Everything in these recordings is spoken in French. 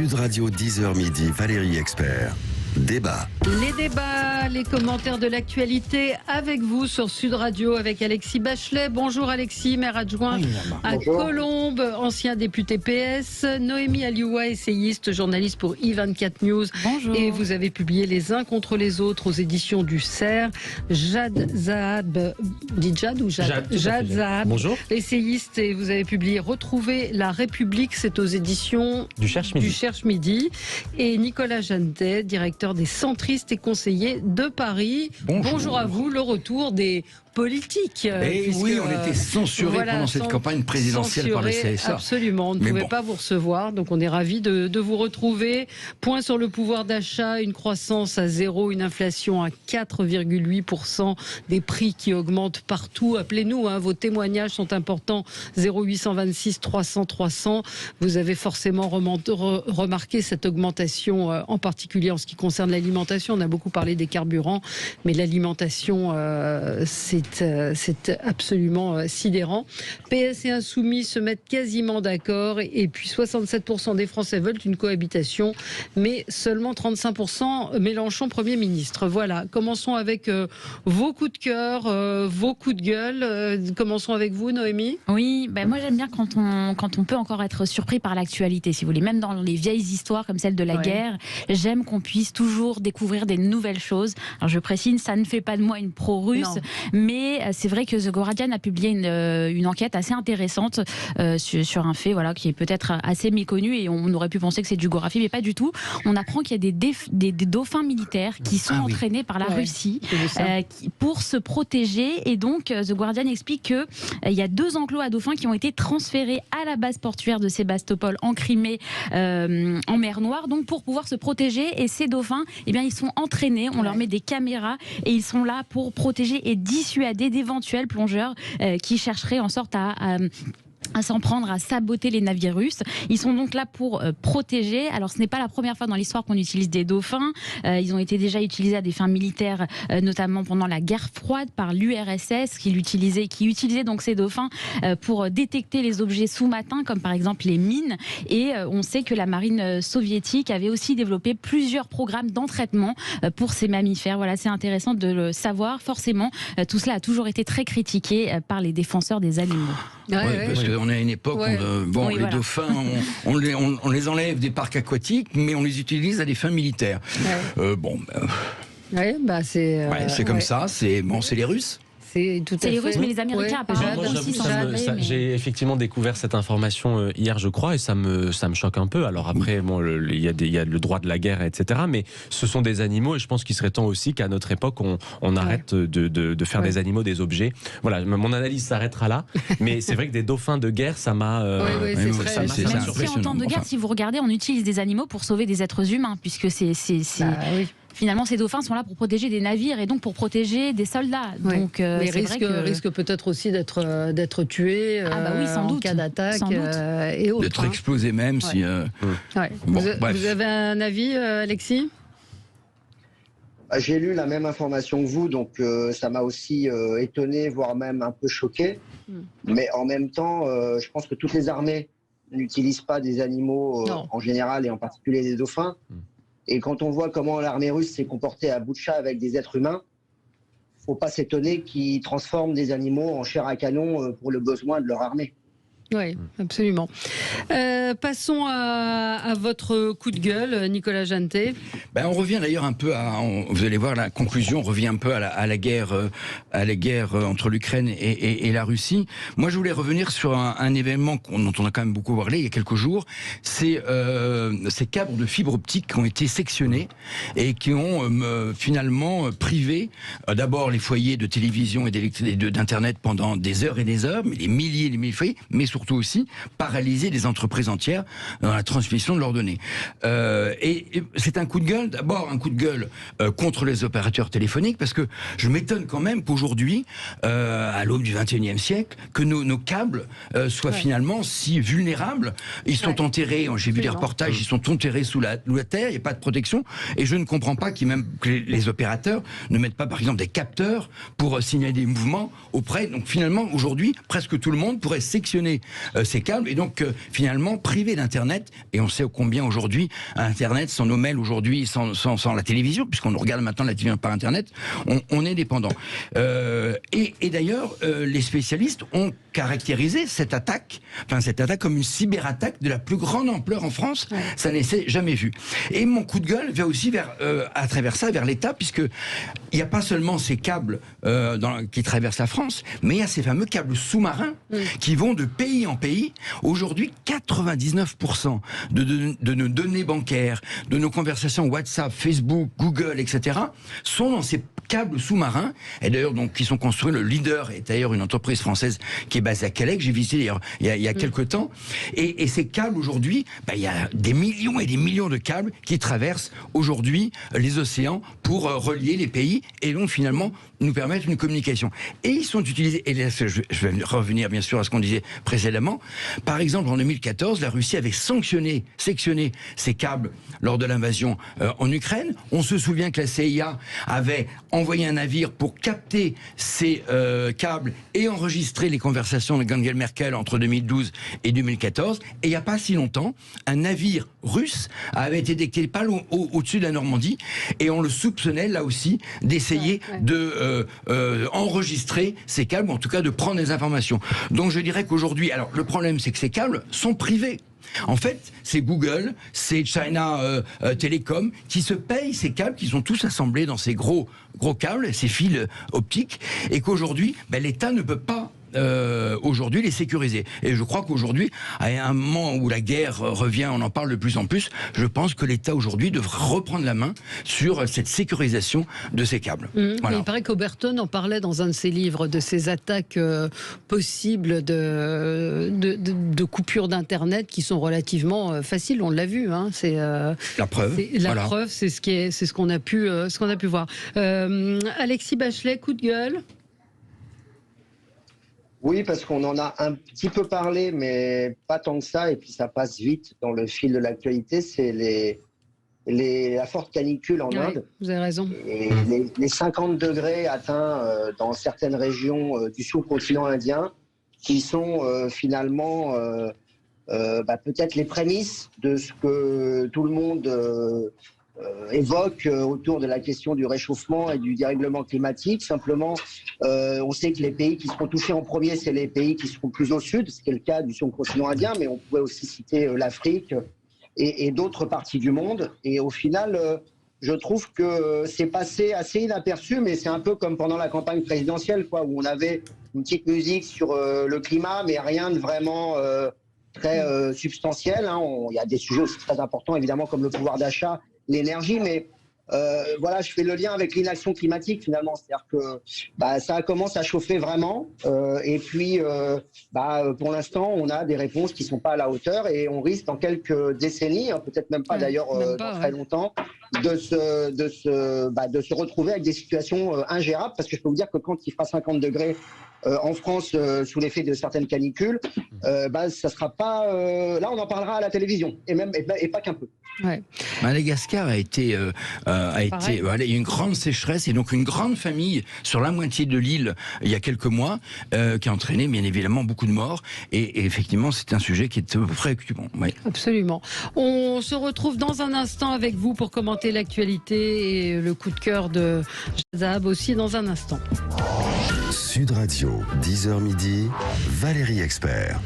Sud Radio 10h midi, Valérie Expert. Débat. Les débats, les commentaires de l'actualité avec vous sur Sud Radio avec Alexis Bachelet. Bonjour Alexis, maire adjoint à Colombes, ancien député PS. Noémie Alioua, essayiste, journaliste pour i24 News. Bonjour. Et vous avez publié Les uns contre les autres aux éditions du CERF. Jad Zahab, dit Jad ou Jad Zahab, bonjour. Essayiste, et vous avez publié Retrouver la République, c'est aux éditions du Cherche Midi. Et Nicolas Jantet, directeur des centristes et conseiller de Paris. Bonjour à vous, le retour des politiques. Et oui, on était censurés pendant cette campagne présidentielle par le CSA. Absolument, on ne pouvait pas vous recevoir, donc on est ravis de vous retrouver. Point sur le pouvoir d'achat, une croissance à zéro, une inflation à 4,8%, des prix qui augmentent partout. Appelez-nous, vos témoignages sont importants. 0826 300 300. Vous avez forcément remarqué cette augmentation, en particulier en ce qui concerne l'alimentation. On a beaucoup parlé des carburants, mais l'alimentation, c'est absolument sidérant. PS et Insoumis se mettent quasiment d'accord, et puis 67% des Français veulent une cohabitation, mais seulement 35% Mélenchon Premier ministre. Voilà, commençons avec vos coups de cœur, vos coups de gueule. Commençons avec vous, Noémie. Oui, moi j'aime bien quand on peut encore être surpris par l'actualité, si vous voulez. Même dans les vieilles histoires comme celle de la guerre, j'aime qu'on puisse toujours découvrir des nouvelles choses. Alors je précise, ça ne fait pas de moi une pro-russe, mais c'est vrai que The Guardian a publié une enquête assez intéressante sur un fait qui est peut-être assez méconnu, et on aurait pu penser que c'est du Gorafi, mais pas du tout. On apprend qu'il y a des dauphins militaires qui sont entraînés par la Russie pour se protéger, et donc The Guardian explique qu'il y a 2 enclos à dauphins qui ont été transférés à la base portuaire de Sébastopol en Crimée, en mer Noire, donc pour pouvoir se protéger. Et ces dauphins, ils sont entraînés, on leur met des caméras, et ils sont là pour protéger et dissuader d'éventuels plongeurs qui chercheraient en sorte à s'en prendre, à saboter les navires russes. Ils sont donc là pour protéger. Alors ce n'est pas la première fois dans l'histoire qu'on utilise des dauphins. Ils ont été déjà utilisés à des fins militaires, notamment pendant la guerre froide par l'URSS, qui utilisait donc ces dauphins pour détecter les objets sous-marins, comme par exemple les mines. Et on sait que la marine soviétique avait aussi développé plusieurs programmes d'entraînement pour ces mammifères. Voilà, c'est intéressant de le savoir. Forcément, tout cela a toujours été très critiqué par les défenseurs des animaux. Parce qu'on est à une époque où les dauphins, on les enlève des parcs aquatiques, mais on les utilise à des fins militaires. C'est comme ça, c'est les Russes. C'est les Russes, mais les Américains apparemment aussi s'en servent. J'ai effectivement découvert cette information hier, je crois, et ça me choque un peu. Alors après, il y a le droit de la guerre, etc. Mais ce sont des animaux, et je pense qu'il serait temps aussi qu'à notre époque, on arrête de faire des animaux des objets. Voilà, mon analyse s'arrêtera là. Mais c'est vrai que des dauphins de guerre, ça m'a surpris. En temps de guerre, si vous regardez, on utilise des animaux pour sauver des êtres humains, puisque finalement, ces dauphins sont là pour protéger des navires et donc pour protéger des soldats. Donc, mais risque peut-être aussi d'être tués en cas d'attaque et autres. D'être explosés même si... Vous avez un avis, Alexis ? J'ai lu la même information que vous, donc ça m'a aussi étonné, voire même un peu choqué. Mais en même temps, je pense que toutes les armées n'utilisent pas des animaux en général, et en particulier des dauphins. Et quand on voit comment l'armée russe s'est comportée à Boutcha avec des êtres humains, il ne faut pas s'étonner qu'ils transforment des animaux en chair à canon pour le besoin de leur armée. Oui, absolument. Passons à votre coup de gueule, Nicolas Jantet. On revient d'ailleurs un peu vous allez voir la conclusion, on revient un peu à la guerre entre l'Ukraine et la Russie. Moi, je voulais revenir sur un événement dont on a quand même beaucoup parlé il y a quelques jours. C'est ces câbles de fibre optique qui ont été sectionnés et qui ont finalement privé d'abord les foyers de télévision et d'internet pendant des heures et des heures, mais des milliers et des milliers de foyers, mais surtout aussi paralyser des entreprises entières dans la transmission de leurs données. Et c'est un coup de gueule, d'abord un coup de gueule contre les opérateurs téléphoniques, parce que je m'étonne quand même qu'aujourd'hui, à l'aube du XXIe siècle, que nos câbles soient finalement si vulnérables. Ils sont enterrés, j'ai vu des reportages, ils sont enterrés sous la terre, il n'y a pas de protection, et je ne comprends pas que les opérateurs ne mettent pas par exemple des capteurs pour signaler des mouvements auprès. Donc finalement, aujourd'hui, presque tout le monde pourrait sectionner ces câbles et donc finalement privés d'Internet, et on sait combien aujourd'hui Internet, sans nos mails aujourd'hui, sans la télévision, puisqu'on regarde maintenant la télévision par Internet, on est dépendant. Et d'ailleurs, les spécialistes ont caractérisé cette attaque comme une cyberattaque de la plus grande ampleur en France. Ouais. Ça n'est jamais vu. Et mon coup de gueule va aussi à travers ça, vers l'État, puisque il n'y a pas seulement ces câbles qui traversent la France, mais il y a ces fameux câbles sous-marins qui vont de pays en pays. Aujourd'hui, 99% de nos données bancaires, de nos conversations WhatsApp, Facebook, Google, etc., sont dans ces câbles sous-marins, et d'ailleurs donc qui sont construits. Le leader est d'ailleurs une entreprise française qui est basée à Calais, que j'ai visité d'ailleurs il y a quelques temps. Et ces câbles aujourd'hui, il y a des millions et des millions de câbles qui traversent aujourd'hui les océans pour relier les pays et donc finalement nous permettre une communication. Et ils sont utilisés, et là je vais revenir bien sûr à ce qu'on disait précédemment. Par exemple, en 2014, la Russie avait sectionné ces câbles lors de l'invasion en Ukraine. On se souvient que la CIA avait envoyé un navire pour capter ces câbles et enregistrer les conversations de Angela Merkel entre 2012 et 2014. Et il n'y a pas si longtemps, un navire russe avait été détecté pas au-dessus de la Normandie, et on le soupçonnait là aussi d'essayer de enregistrer ces câbles, ou en tout cas de prendre des informations. Donc je dirais qu'aujourd'hui, alors le problème c'est que ces câbles sont privés. En fait, c'est Google, c'est China Telecom qui se payent ces câbles qui sont tous assemblés dans ces gros câbles, ces fils optiques, et qu'aujourd'hui, l'État ne peut pas aujourd'hui les sécuriser. Et je crois qu'aujourd'hui, à un moment où la guerre revient, on en parle de plus en plus, je pense que l'État aujourd'hui devrait reprendre la main sur cette sécurisation de ces câbles. Voilà. Il paraît qu'Oberton en parlait dans un de ses livres de ces attaques possibles de coupures d'Internet qui sont relativement faciles. On l'a vu. Hein. C'est la preuve. La preuve, c'est ce qu'on a pu voir. Alexis Bachelet, coup de gueule. Oui, parce qu'on en a un petit peu parlé, mais pas tant que ça, et puis ça passe vite dans le fil de l'actualité, c'est la forte canicule en Inde. Vous avez raison. Et les 50 degrés atteints dans certaines régions du sous-continent indien, qui sont finalement peut-être les prémices de ce que tout le monde évoque autour de la question du réchauffement et du dérèglement climatique. Simplement, on sait que les pays qui seront touchés en premier, c'est les pays qui seront plus au sud, ce qui est le cas du sous-continent indien, mais on pourrait aussi citer l'Afrique et d'autres parties du monde. Et au final, je trouve que c'est passé assez inaperçu, mais c'est un peu comme pendant la campagne présidentielle, où on avait une petite musique sur le climat, mais rien de vraiment très substantiel. Il y a des sujets aussi très importants, évidemment, comme le pouvoir d'achat, l'énergie, mais je fais le lien avec l'inaction climatique finalement, c'est-à-dire que ça commence à chauffer vraiment, et puis pour l'instant on a des réponses qui ne sont pas à la hauteur, et on risque dans quelques décennies, peut-être même pas d'ailleurs dans très longtemps, de se retrouver avec des situations ingérables, parce que je peux vous dire que quand il fera 50 degrés en France sous l'effet de certaines canicules, ça sera pas là on en parlera à la télévision, et pas qu'un peu. Ouais. Madagascar a été il y a eu une grande sécheresse, et donc une grande famille sur la moitié de l'île il y a quelques mois, qui a entraîné bien évidemment beaucoup de morts, et effectivement c'est un sujet qui est préoccupant. Ouais. Absolument. On se retrouve dans un instant avec vous pour commenter l'actualité et le coup de cœur de Jadzab aussi dans un instant. Sud Radio, 10h midi, Valérie Expert.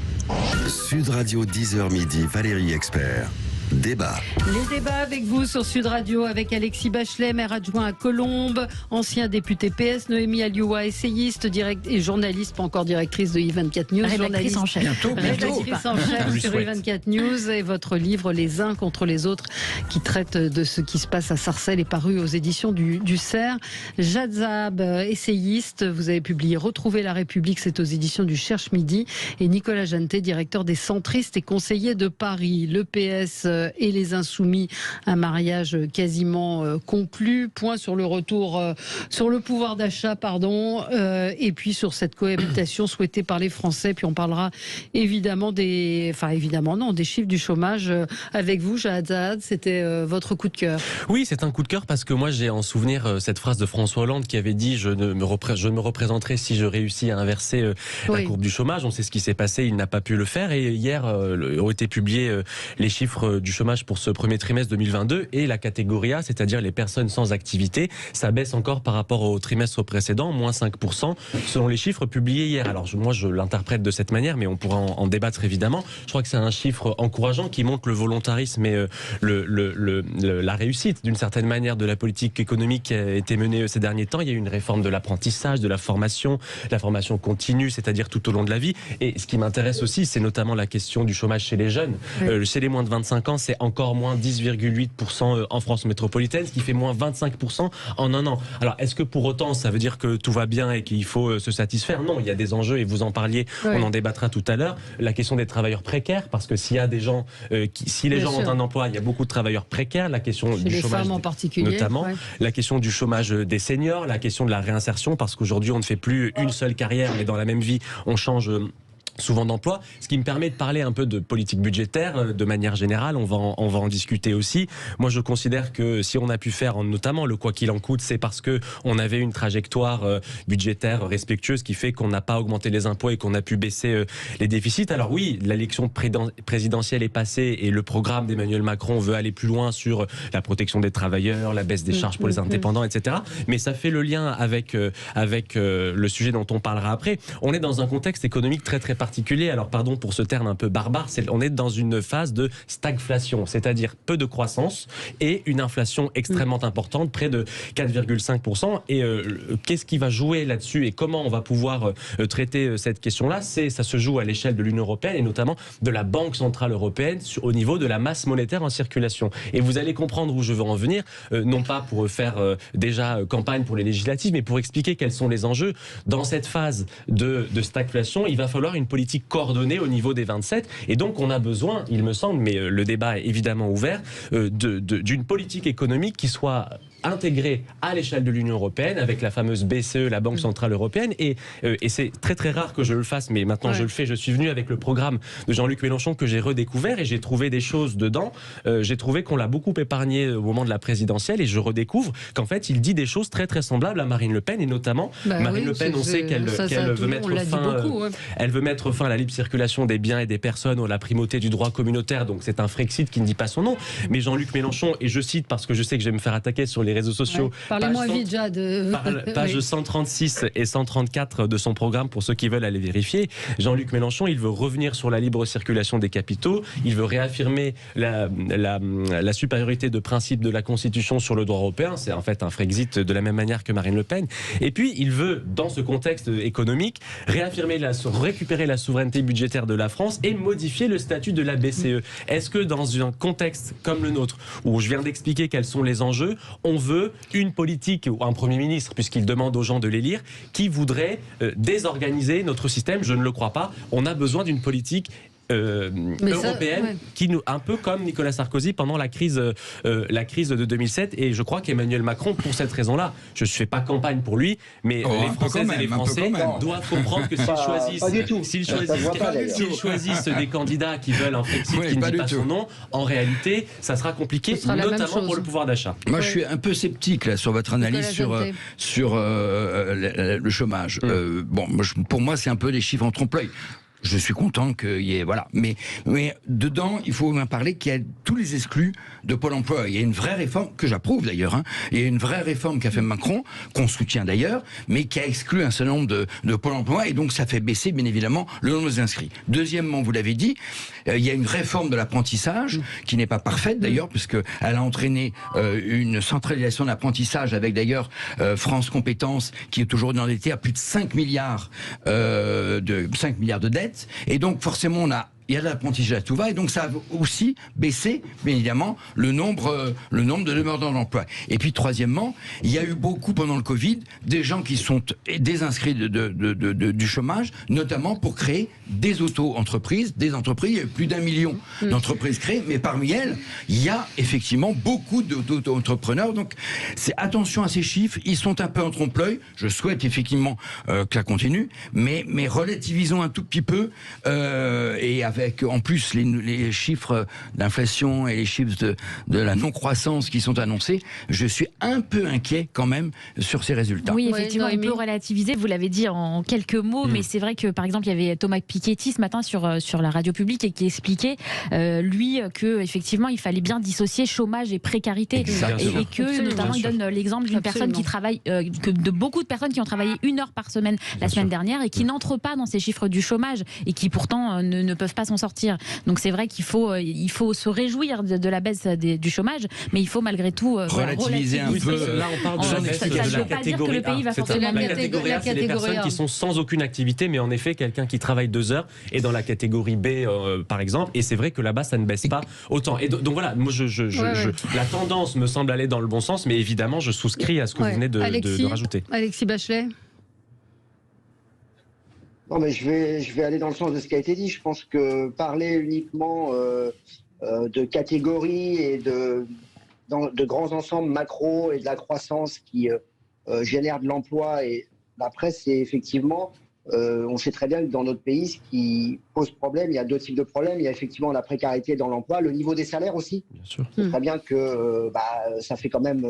Sud Radio, 10h midi, Valérie Expert. Débat. Les débats avec vous sur Sud Radio, avec Alexis Bachelet, maire adjoint à Colombes, ancien député PS, Noémie Alioua, essayiste et journaliste, pas encore directrice de I24 News. Rédactrice en chef. Rédactrice en chef sur I24 News, et votre livre Les uns contre les autres, qui traite de ce qui se passe à Sarcelles, est paru aux éditions du Cerf. Jadzab, essayiste, vous avez publié Retrouver la République, c'est aux éditions du Cherche Midi, et Nicolas Jeantet, directeur des Centristes et conseiller de Paris. Le PS et les Insoumis, un mariage quasiment conclu. Point sur le retour, sur le pouvoir d'achat, et puis sur cette cohabitation souhaitée par les Français. Puis on parlera évidemment des chiffres du chômage avec vous, Jahad Zahad. C'était votre coup de cœur. Oui, c'est un coup de cœur parce que moi j'ai en souvenir cette phrase de François Hollande qui avait dit je me représenterai si je réussis à inverser la courbe du chômage. On sait ce qui s'est passé, il n'a pas pu le faire et hier ont été publiés les chiffres du chômage pour ce premier trimestre 2022 et la catégorie A, c'est-à-dire les personnes sans activité, ça baisse encore par rapport au trimestre précédent, moins 5% selon les chiffres publiés hier. Alors moi je l'interprète de cette manière, mais on pourra en débattre évidemment. Je crois que c'est un chiffre encourageant qui montre le volontarisme et la réussite d'une certaine manière de la politique économique qui a été menée ces derniers temps. Il y a eu une réforme de l'apprentissage, de la formation continue, c'est-à-dire tout au long de la vie. Et ce qui m'intéresse aussi, c'est notamment la question du chômage chez les jeunes. Chez les moins de 25 ans, c'est encore moins 10,8% en France métropolitaine, ce qui fait moins 25% en un an. Alors, est-ce que pour autant, ça veut dire que tout va bien et qu'il faut se satisfaire? Non, il y a des enjeux et vous en parliez, on en débattra tout à l'heure. La question des travailleurs précaires, parce que s'il y a des gens, si les gens ont un emploi, il y a beaucoup de travailleurs précaires. La question du chômage, femmes en particulier, notamment, la question du chômage des seniors, la question de la réinsertion, parce qu'aujourd'hui, on ne fait plus une seule carrière, mais dans la même vie, on change souvent d'emploi, ce qui me permet de parler un peu de politique budgétaire de manière générale. On va en discuter aussi. Moi, je considère que si on a pu faire notamment le quoi qu'il en coûte, c'est parce que on avait une trajectoire budgétaire respectueuse qui fait qu'on n'a pas augmenté les impôts et qu'on a pu baisser les déficits. Alors oui, l'élection présidentielle est passée et le programme d'Emmanuel Macron veut aller plus loin sur la protection des travailleurs, la baisse des charges pour les indépendants, etc. Mais ça fait le lien avec le sujet dont on parlera après. On est dans un contexte économique très particulier. Alors pardon pour ce terme un peu barbare, on est dans une phase de stagflation, c'est-à-dire peu de croissance et une inflation extrêmement importante, près de 4,5%. Et qu'est-ce qui va jouer là-dessus et comment on va pouvoir traiter cette question-là? Ça se joue à l'échelle de l'Union européenne et notamment de la Banque centrale européenne au niveau de la masse monétaire en circulation. Et vous allez comprendre où je veux en venir, non pas pour faire déjà campagne pour les législatives, mais pour expliquer quels sont les enjeux. Dans cette phase de stagflation, il va falloir une politique coordonnée au niveau des 27 et donc on a besoin, il me semble, mais le débat est évidemment ouvert, d'une politique économique qui soit intégrée à l'échelle de l'Union européenne avec la fameuse BCE, la Banque centrale européenne, et c'est très rare que je le fasse, mais maintenant je le fais. Je suis venu avec le programme de Jean-Luc Mélenchon que j'ai redécouvert et j'ai trouvé des choses dedans. J'ai trouvé qu'on l'a beaucoup épargné au moment de la présidentielle et je redécouvre qu'en fait il dit des choses très semblables à Marine Le Pen et notamment Marine Le Pen, on sait qu'elle veut mettre fin, elle veut mettre fin à la libre circulation des biens et des personnes, à la primauté du droit communautaire, donc c'est un Frexit qui ne dit pas son nom. Mais Jean-Luc Mélenchon, et je cite parce que je sais que je vais me faire attaquer sur les réseaux sociaux, parlez-moi vite déjà page 136 et 134 de son programme pour ceux qui veulent aller vérifier. Jean-Luc Mélenchon, il veut revenir sur la libre circulation des capitaux, il veut réaffirmer la supériorité de principe de la Constitution sur le droit européen, c'est en fait un Frexit de la même manière que Marine Le Pen, et puis il veut, dans ce contexte économique, récupérer la souveraineté budgétaire de la France et modifier le statut de la BCE. Est-ce que dans un contexte comme le nôtre, où je viens d'expliquer quels sont les enjeux, on veut une politique ou un Premier ministre, puisqu'il demande aux gens de l'élire, qui voudrait désorganiser notre système? Je ne le crois pas. On a besoin d'une politique européenne qui nous, un peu comme Nicolas Sarkozy pendant la crise de 2007, et je crois qu'Emmanuel Macron, pour cette raison-là, je ne fais pas campagne pour lui, mais les Françaises et les Français doivent comprendre que s'ils choisissent des candidats qui veulent un Frexit qui ne dit pas son nom, en réalité ça sera compliqué, notamment pour le pouvoir d'achat. Moi je suis un peu sceptique là, sur votre analyse sur le chômage. Pour moi c'est un peu des chiffres en trompe-l'œil. Je suis content qu'il y ait... Voilà. Mais dedans, il faut en parler qu'il y a tous les exclus de Pôle emploi. Il y a une vraie réforme, que j'approuve d'ailleurs, il y a une vraie réforme qu'a fait Macron, qu'on soutient d'ailleurs, mais qui a exclu un certain nombre de Pôle emploi, et donc ça fait baisser, bien évidemment, le nombre des inscrits. Deuxièmement, vous l'avez dit, il y a une réforme de l'apprentissage, qui n'est pas parfaite d'ailleurs, puisqu'elle a entraîné une centralisation de l'apprentissage, avec d'ailleurs France Compétences, qui est toujours endetté à plus de 5 milliards de dettes. Et donc forcément on a il y a de l'apprentissage à tout va, et donc ça a aussi baissé, bien évidemment, le nombre de demandeurs d'emploi. Et puis troisièmement, il y a eu beaucoup pendant le Covid des gens qui sont désinscrits du chômage, notamment pour créer des auto-entreprises, des entreprises. Il y a eu plus d'1 million d'entreprises créées, mais parmi elles, il y a effectivement beaucoup d'auto-entrepreneurs. Donc c'est attention à ces chiffres, ils sont un peu en trompe-l'œil. Je souhaite effectivement que ça continue, mais relativisons un tout petit peu, et avec en plus les chiffres d'inflation et les chiffres de la non-croissance qui sont annoncés, je suis un peu inquiet quand même sur ces résultats. Oui, effectivement, on peut relativiser, vous l'avez dit en quelques mots, mais c'est vrai que par exemple, il y avait Thomas Piketty ce matin sur la radio publique et qui expliquait, lui, que effectivement, il fallait bien dissocier chômage et précarité. Et que, notamment, il donne l'exemple d'une personne qui travaille, de beaucoup de personnes qui ont travaillé 1 heure par semaine la semaine dernière et qui n'entrent pas dans ces chiffres du chômage et qui pourtant ne peuvent pas s'en sortir. Donc c'est vrai qu'il faut se réjouir de la baisse du chômage, mais il faut malgré tout relativiser un peu. Là, on parle de la catégorie A. La catégorie A, c'est les personnes qui sont sans aucune activité, mais en effet, quelqu'un qui travaille 2 heures est dans la catégorie B, par exemple, et c'est vrai que là-bas, ça ne baisse pas autant. Et donc voilà, moi, la tendance me semble aller dans le bon sens, mais évidemment, je souscris à ce que vous venez de rajouter. Alexis Bachelet. Non, mais je vais aller dans le sens de ce qui a été dit. Je pense que parler uniquement de catégories et de grands ensembles macro et de la croissance qui génèrent de l'emploi, et après, c'est effectivement, on sait très bien que dans notre pays, ce qui pose problème, il y a 2 types de problèmes. Il y a effectivement la précarité dans l'emploi, le niveau des salaires aussi. Bien sûr. C'est très bien que ça fait quand même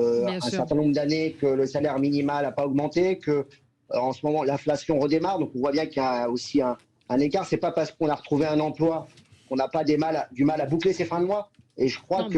certain nombre d'années que le salaire minimal n'a pas augmenté, que en ce moment, l'inflation redémarre, donc on voit bien qu'il y a aussi un écart. C'est pas parce qu'on a retrouvé un emploi qu'on n'a pas du mal à boucler ses fins de mois. Et je crois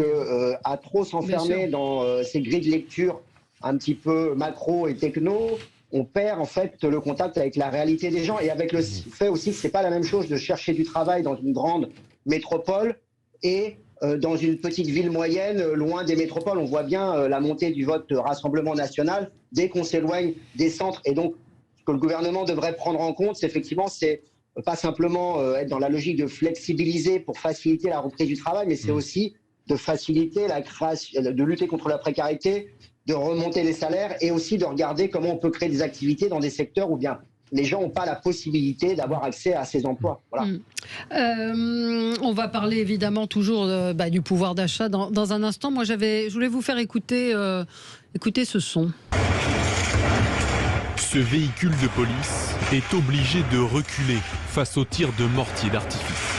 à trop s'enfermer dans ces grilles de lecture un petit peu macro et techno, on perd en fait le contact avec la réalité des gens, et avec le fait aussi que c'est pas la même chose de chercher du travail dans une grande métropole et dans une petite ville moyenne, loin des métropoles. On voit bien la montée du vote Rassemblement national dès qu'on s'éloigne des centres. Et donc, ce que le gouvernement devrait prendre en compte, c'est effectivement, c'est pas simplement être dans la logique de flexibiliser pour faciliter la reprise du travail, mais c'est aussi de faciliter la création, de lutter contre la précarité, de remonter les salaires, et aussi de regarder comment on peut créer des activités dans des secteurs où bien les gens n'ont pas la possibilité d'avoir accès à ces emplois. Voilà. On va parler évidemment toujours du pouvoir d'achat dans un instant. Moi, je voulais vous faire écouter ce son. Ce véhicule de police est obligé de reculer face aux tirs de mortier d'artifice.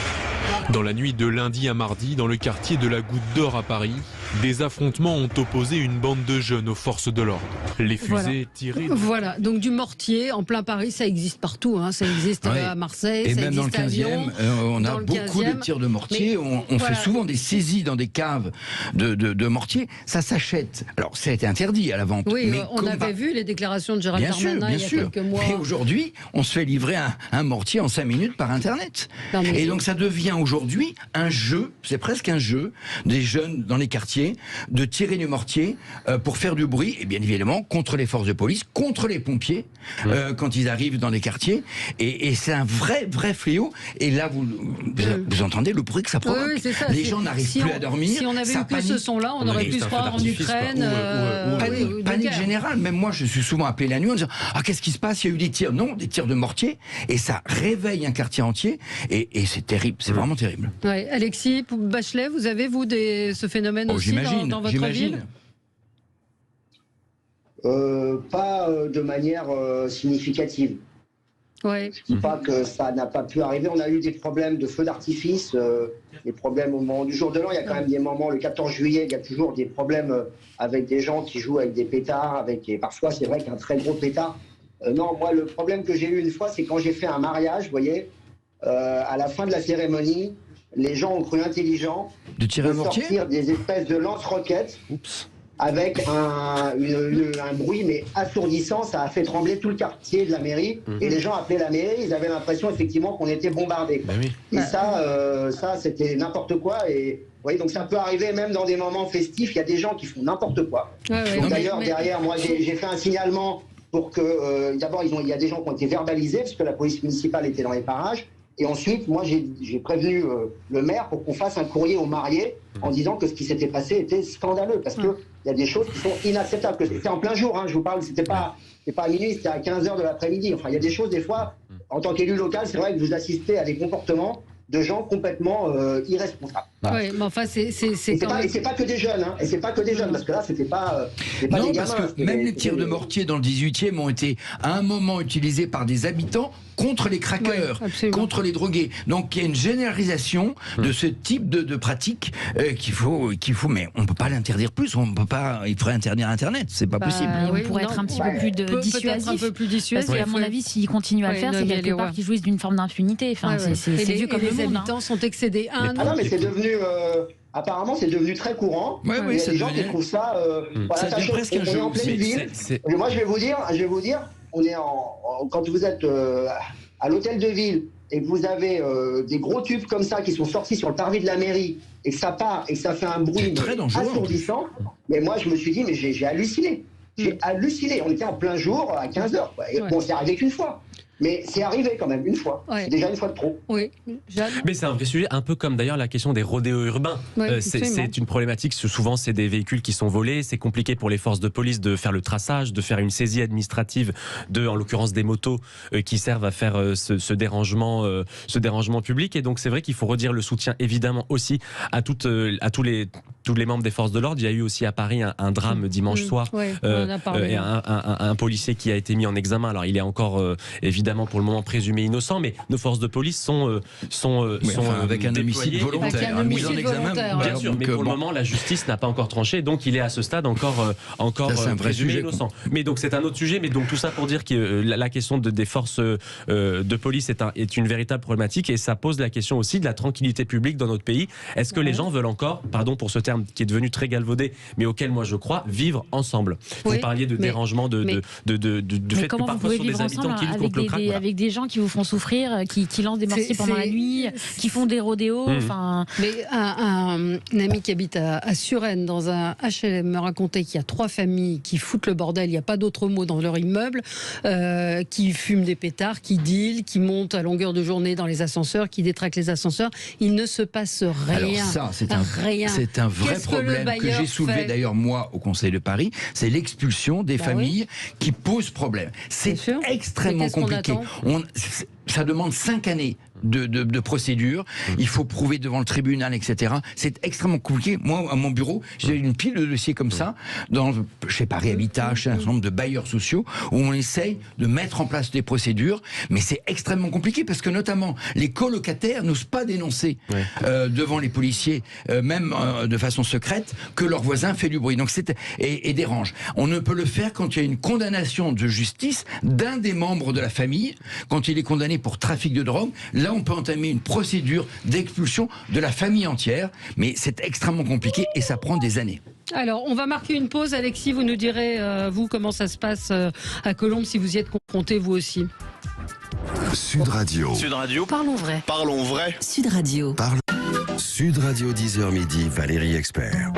Dans la nuit de lundi à mardi, dans le quartier de la Goutte d'Or à Paris, des affrontements ont opposé une bande de jeunes aux forces de l'ordre. Les fusées tirées... Voilà, donc du mortier en plein Paris, ça existe partout. Ça existe à Marseille, et ça même existe dans le 15e, on a beaucoup de tirs de mortier. On fait souvent des saisies dans des caves de mortier. Ça s'achète. Alors, ça a été interdit à la vente. Oui, mais on avait vu les déclarations de Gérald Darmanin il y a quelques mois. Et aujourd'hui, on se fait livrer un mortier en 5 minutes par Internet. Et donc, ça devient aujourd'hui un jeu, c'est presque un jeu, des jeunes dans les quartiers, de tirer du mortier pour faire du bruit, et bien évidemment contre les forces de police, contre les pompiers quand ils arrivent dans les quartiers, et c'est un vrai fléau. Et là vous entendez le bruit que ça provoque. Oui, ça, les gens n'arrivent plus à dormir. Si on avait eu que ce son-là, on aurait pu se croire en Ukraine. Panique générale. Même moi, je suis souvent appelé la nuit en disant qu'est-ce qui se passe, il y a eu des tirs. Non, des tirs de mortier, et ça réveille un quartier entier, et c'est terrible, c'est vraiment terrible. Ouais. Alexis Bachelet, vous avez ce phénomène aussi dans votre ville? Pas de manière significative. Ouais. Je ne dis pas que ça n'a pas pu arriver. On a eu des problèmes de feux d'artifice, des problèmes au moment du jour de l'an. Il y a quand même des moments, le 14 juillet, il y a toujours des problèmes avec des gens qui jouent avec des pétards, et parfois c'est vrai qu'un très gros pétard. Non, moi le problème que j'ai eu une fois, c'est quand j'ai fait un mariage, vous voyez, à la fin de la cérémonie, les gens ont cru intelligent de sortir des espèces de lance-roquettes avec un bruit mais assourdissant. Ça a fait trembler tout le quartier de la mairie, et les gens appelaient la mairie, ils avaient l'impression effectivement qu'on était bombardés. Et ça c'était n'importe quoi. Et vous voyez, donc ça peut arriver même dans des moments festifs, il y a des gens qui font n'importe quoi. D'ailleurs, derrière, moi j'ai fait un signalement pour que, d'abord il y a des gens qui ont été verbalisés, parce que la police municipale était dans les parages. Et ensuite, moi, j'ai prévenu le maire pour qu'on fasse un courrier aux mariés en disant que ce qui s'était passé était scandaleux. Parce qu'il y a des choses qui sont inacceptables. C'était en plein jour, hein, je vous parle, c'était pas à minuit, c'était à 15h de l'après-midi. Enfin, il y a des choses, des fois, en tant qu'élu local, c'est vrai que vous assistez à des comportements de gens complètement irresponsables. Voilà. Oui, mais enfin, Et c'est pas que des jeunes, hein. Et c'est pas que des jeunes, parce que là, c'était pas non, des gamins. parce que même les tirs de mortier dans le 18e ont été à un moment utilisés par des habitants contre les craqueurs, contre les drogués. Donc il y a une généralisation de ce type de pratique qu'il faut, mais on ne peut pas l'interdire plus. On peut pas, il faudrait interdire Internet, c'est pas possible. On pourrait être un petit peu plus dissuasif. Un peu plus dissuasif. Parce qu'à mon avis, s'ils continuent à le faire, c'est quelque part qu'ils jouissent d'une forme d'impunité. Enfin, c'est vieux comme le monde. Les habitants sont excédés. Non, mais c'est devenu. Apparemment, c'est devenu très courant. Oui, il y a des gens qui trouvent ça. Ça devient presque un jeu. On est en pleine ville. Moi, je vais vous dire, on est quand vous êtes à l'hôtel de ville et que vous avez des gros tubes comme ça qui sont sortis sur le parvis de la mairie et que ça part et que ça fait un bruit assourdissant. Mais moi, je me suis dit, mais j'ai halluciné. J'ai halluciné. On était en plein jour à 15h. Bon, c'est arrivé qu'une fois. Mais c'est arrivé quand même, une fois. C'est déjà une fois de trop. Oui. Mais c'est un vrai sujet, un peu comme d'ailleurs la question des rodéos urbains. C'est une problématique, souvent c'est des véhicules qui sont volés, c'est compliqué pour les forces de police de faire le traçage, de faire une saisie administrative en l'occurrence des motos qui servent à faire ce dérangement public. Et donc c'est vrai qu'il faut redire le soutien évidemment aussi à tous les membres des forces de l'ordre. Il y a eu aussi à Paris un drame dimanche soir, et un policier qui a été mis en examen. Alors il est encore évidemment pour le moment présumé innocent, mais nos forces de police sont avec un homicide volontaire, mise en examen. Bien sûr, mais pour le moment la justice n'a pas encore tranché, donc il est à ce stade encore présumé innocent. Mais donc c'est un autre sujet, mais donc tout ça pour dire que la question des forces de police est une véritable problématique, et ça pose la question aussi de la tranquillité publique dans notre pays. Est-ce que les gens veulent encore, pardon pour ce terme qui est devenu très galvaudé, mais auquel moi je crois, vivre ensemble? Vous parliez de dérangement, de fait que parfois ce sont des habitants qui luttent contre le crack. Avec des gens qui vous font souffrir, qui lancent des mortiers pendant la nuit, qui font des rodéos. Mais un ami qui habite à Suresnes, dans un HLM, me racontait qu'il y a 3 familles qui foutent le bordel, il n'y a pas d'autre mot, dans leur immeuble, qui fument des pétards, qui dealent, qui montent à longueur de journée dans les ascenseurs, qui détraquent les ascenseurs. Il ne se passe rien. Alors ça, c'est un vrai problème que j'ai soulevé d'ailleurs moi au Conseil de Paris, c'est l'expulsion des familles qui posent problème. C'est extrêmement compliqué. Ça demande 5 années de procédure. Il faut prouver devant le tribunal, etc. C'est extrêmement compliqué. Moi, à mon bureau, j'ai une pile de dossiers comme ça, chez Paris Habitat, chez un certain nombre de bailleurs sociaux, où on essaye de mettre en place des procédures, mais c'est extrêmement compliqué parce que notamment les colocataires n'osent pas dénoncer devant les policiers, même de façon secrète, que leur voisin fait du bruit. Donc et dérange. On ne peut le faire quand il y a une condamnation de justice d'un des membres de la famille, quand il est condamné pour trafic de drogue. Là, on peut entamer une procédure d'expulsion de la famille entière, mais c'est extrêmement compliqué et ça prend des années. Alors, on va marquer une pause. Alexis, vous nous direz, vous, comment ça se passe à Colombes, si vous y êtes confronté, vous aussi. Sud Radio. Sud Radio. Parlons vrai. Parlons vrai. Sud Radio. Sud Radio, 10h midi, Valérie Expert.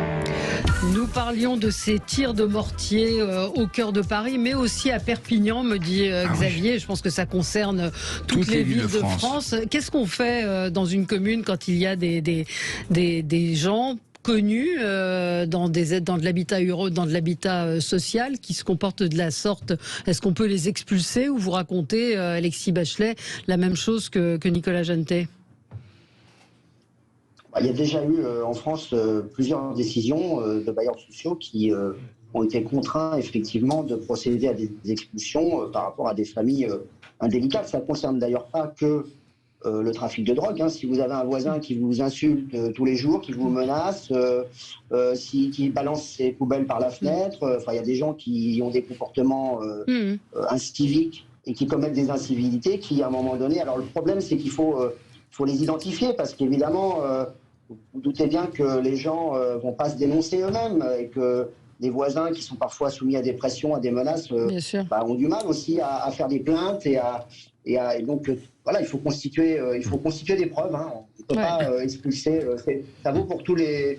Nous parlions de ces tirs de mortier au cœur de Paris, mais aussi à Perpignan, me dit Xavier. Je pense que ça concerne toutes les villes de France. Qu'est-ce qu'on fait dans une commune quand il y a des gens connus dans de l'habitat urbain, dans de l'habitat social, qui se comportent de la sorte? Est-ce qu'on peut les expulser, ou vous racontez, Alexis Bachelet, la même chose que Nicolas Jeantet? Il y a déjà eu en France plusieurs décisions de bailleurs sociaux qui ont été contraints effectivement de procéder à des expulsions par rapport à des familles indélicates. Ça ne concerne d'ailleurs pas que le trafic de drogue. Si vous avez un voisin qui vous insulte tous les jours, qui vous menace, qui balance ses poubelles par la fenêtre, il y a des gens qui ont des comportements inciviques et qui commettent des incivilités qui, à un moment donné... Alors le problème, c'est qu'il faut les identifier, parce qu'évidemment, vous doutez bien que les gens vont pas se dénoncer eux-mêmes, et que des voisins qui sont parfois soumis à des pressions, à des menaces, ont du mal aussi à faire des plaintes et donc voilà, il faut constituer des preuves. On ne peut pas expulser. Ça vaut pour toutes les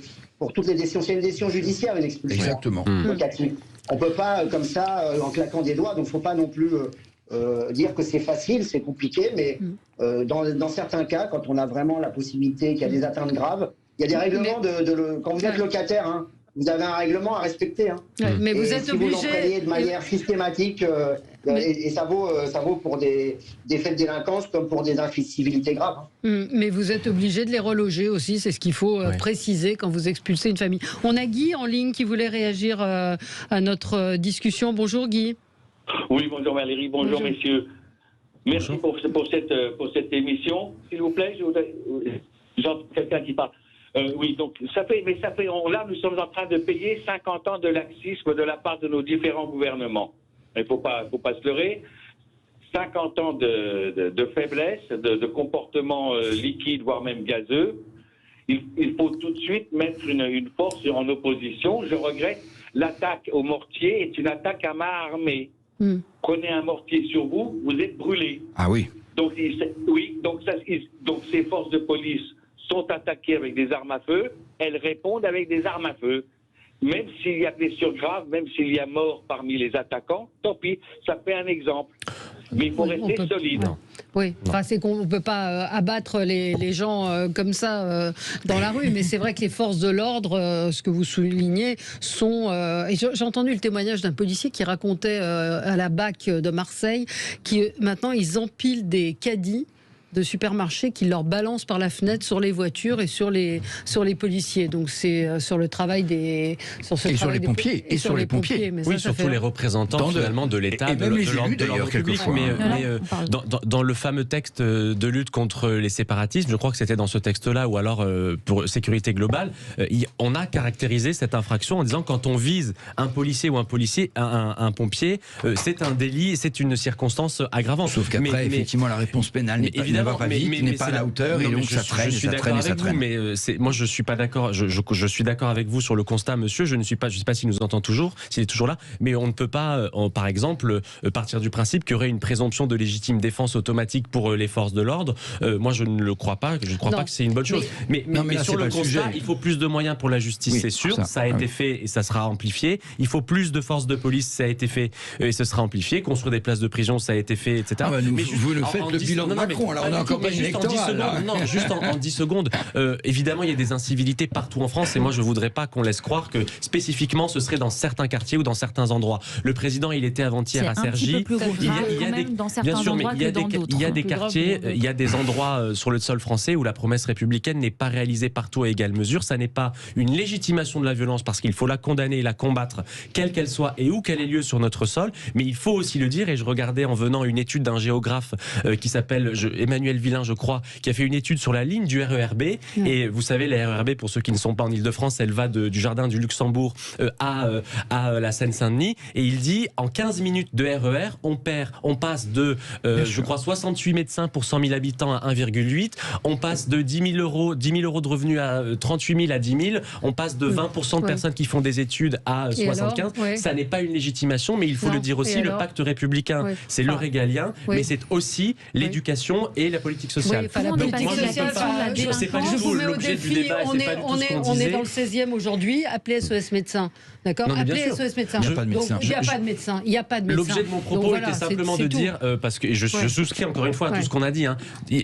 décisions. C'est une décision judiciaire, une expulsion. Exactement. On ne peut pas comme ça en claquant des doigts. Donc il ne faut pas non plus dire que c'est facile, c'est compliqué, mais dans certains cas, quand on a vraiment la possibilité qu'il y a des atteintes graves, il y a des règlements quand vous êtes locataire, hein, vous avez un règlement à respecter. Hein. Mais vous êtes si obligé. vous l'employez de manière systématique, et ça vaut pour des faits de délinquance comme pour des incivilités graves. Hein. Mais vous êtes obligé de les reloger aussi, c'est ce qu'il faut préciser quand vous expulsez une famille. On a Guy en ligne qui voulait réagir à notre discussion. Bonjour Guy. Oui, bonjour Valérie, bonjour messieurs. Merci pour cette émission. S'il vous plaît, j'entends quelqu'un qui parle. Oui, donc là nous sommes en train de payer 50 ans de laxisme de la part de nos différents gouvernements. Il ne faut pas se leurrer. 50 ans de faiblesse, de comportement liquide, voire même gazeux. Il faut tout de suite mettre une force en opposition. Je regrette, l'attaque au mortier est une attaque à main armée. Prenez un mortier sur vous, vous êtes brûlé. Ah oui. Donc ces forces de police sont attaquées avec des armes à feu, elles répondent avec des armes à feu. Même s'il y a blessure grave, même s'il y a mort parmi les attaquants, tant pis, ça fait un exemple. Mais il faut rester solide. Oui, enfin, c'est qu'on ne peut pas abattre les gens comme ça dans la rue, mais c'est vrai que les forces de l'ordre, ce que vous soulignez, sont... et j'ai entendu le témoignage d'un policier qui racontait à la BAC de Marseille, qui maintenant ils empilent des caddies de supermarchés qui leur balancent par la fenêtre sur les voitures et sur les policiers. Donc c'est sur le travail des... sur les pompiers. Et sur les pompiers. Mais oui, surtout les représentants finalement de l'État, de l'ordre public. Mais dans le fameux texte de lutte contre les séparatismes, je crois que c'était dans ce texte-là, ou alors pour sécurité globale, on a caractérisé cette infraction en disant quand on vise un policier ou un pompier, c'est un délit, c'est une circonstance aggravante. Sauf qu'après, effectivement, la réponse pénale ne va pas vite, n'est pas à la hauteur, et donc ça traîne, ça traîne. Mais moi, je suis pas d'accord. Je suis d'accord avec vous sur le constat, monsieur. Je ne sais pas s'il nous entend toujours, s'il est toujours là. Mais on ne peut pas, par exemple, partir du principe qu'il y aurait une présomption de légitime défense automatique pour les forces de l'ordre. Moi, je ne le crois pas. Je ne crois pas que c'est une bonne chose. Mais sur le constat, il faut plus de moyens pour la justice, c'est sûr. Ça a été fait et ça sera amplifié. Il faut plus de forces de police, ça a été fait et ce sera amplifié. Construire des places de prison, ça a été fait, etc. Mais vous le faites le bilan de Macron. Alors on a encore pas une électorale. Juste en 10 secondes. Évidemment, il y a des incivilités partout en France et moi, je voudrais pas qu'on laisse croire que spécifiquement, ce serait dans certains quartiers ou dans certains endroits. Le président, il était avant-hier à Cergy. Bien sûr, mais il y a des quartiers, il y a des endroits sur le sol français où la promesse républicaine n'est pas réalisée partout à égale mesure. Ça n'est pas une légitimation de la violence parce qu'il faut la condamner et la combattre, quelle qu'elle soit et où qu'elle ait lieu sur notre sol. Mais il faut aussi le dire, et je regardais en venant une étude d'un géographe qui s'appelle Emmanuel Villain, je crois, qui a fait une étude sur la ligne du RERB. Et vous savez, la RERB, pour ceux qui ne sont pas en Ile-de-France, elle va du jardin du Luxembourg à la Seine-Saint-Denis. Et il dit, en 15 minutes de RER, on passe de, je crois, 68 médecins pour 100 000 habitants à 1,8. On passe de 10 000 euros de revenus à 38 000 à 10 000. On passe de 20% de personnes qui font des études à 75. Ça n'est pas une légitimation, mais il faut le dire aussi, le pacte républicain, c'est le régalien, mais c'est aussi l'éducation et la politique sociale. C'est pas du tout l'objet du débat. On est dans le 16e aujourd'hui. Appelez SOS Médecins. D'accord ? Appelez SOS Médecins. Il n'y a pas de médecin. Il n'y a pas de médecin. L'objet de mon propos était simplement de dire, parce que je souscris encore une fois à tout ce qu'on a dit,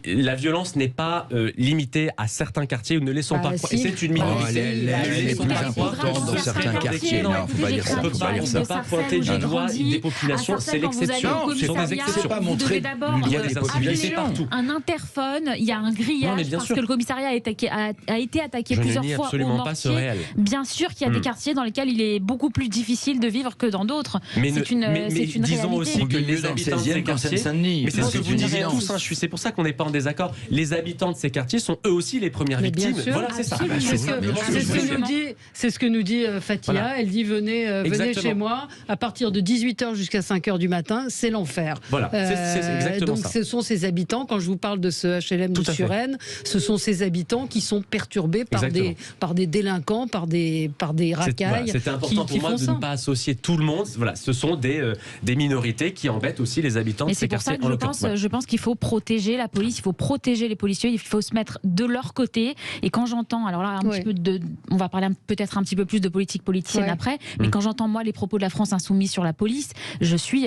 la violence n'est pas limitée à certains quartiers, ou ne laissons pas croire. Et c'est une minorité. Elle est plus importante dans certains quartiers. Non, il ne faut pas dire ça. On ne peut pas pointer du doigt des populations. C'est l'exception. Ce sont des exceptions. Il y a des populations partout. Un interphone, il y a un grillage parce que le commissariat a été attaqué plusieurs fois au mortier. Bien sûr qu'il y a des quartiers dans lesquels il est beaucoup plus difficile de vivre que dans d'autres. Mais disons aussi que les habitants de ces quartiers, mais c'est ce que vous disiez tous, c'est pour ça qu'on n'est pas en désaccord. Les habitants de ces quartiers sont eux aussi les premières victimes. Voilà, c'est ça. C'est ce que nous dit Fatia. Elle dit venez chez moi à partir de 18h jusqu'à 5h du matin, c'est l'enfer. Voilà, c'est exactement ça. Donc ce sont ces habitants, quand je je vous parle de ce HLM de Suresnes, ce sont ces habitants qui sont perturbés par des délinquants, par des racailles. C'était important pour moi de ne pas associer tout le monde. Voilà, ce sont des minorités qui embêtent aussi les habitants de ces quartiers. C'est pour ça que je pense qu'il faut protéger la police, il faut protéger les policiers, il faut se mettre de leur côté. Et quand j'entends, alors là, on va parler peut-être un petit peu plus de politique politicienne après, mais quand j'entends moi les propos de la France insoumise sur la police, je suis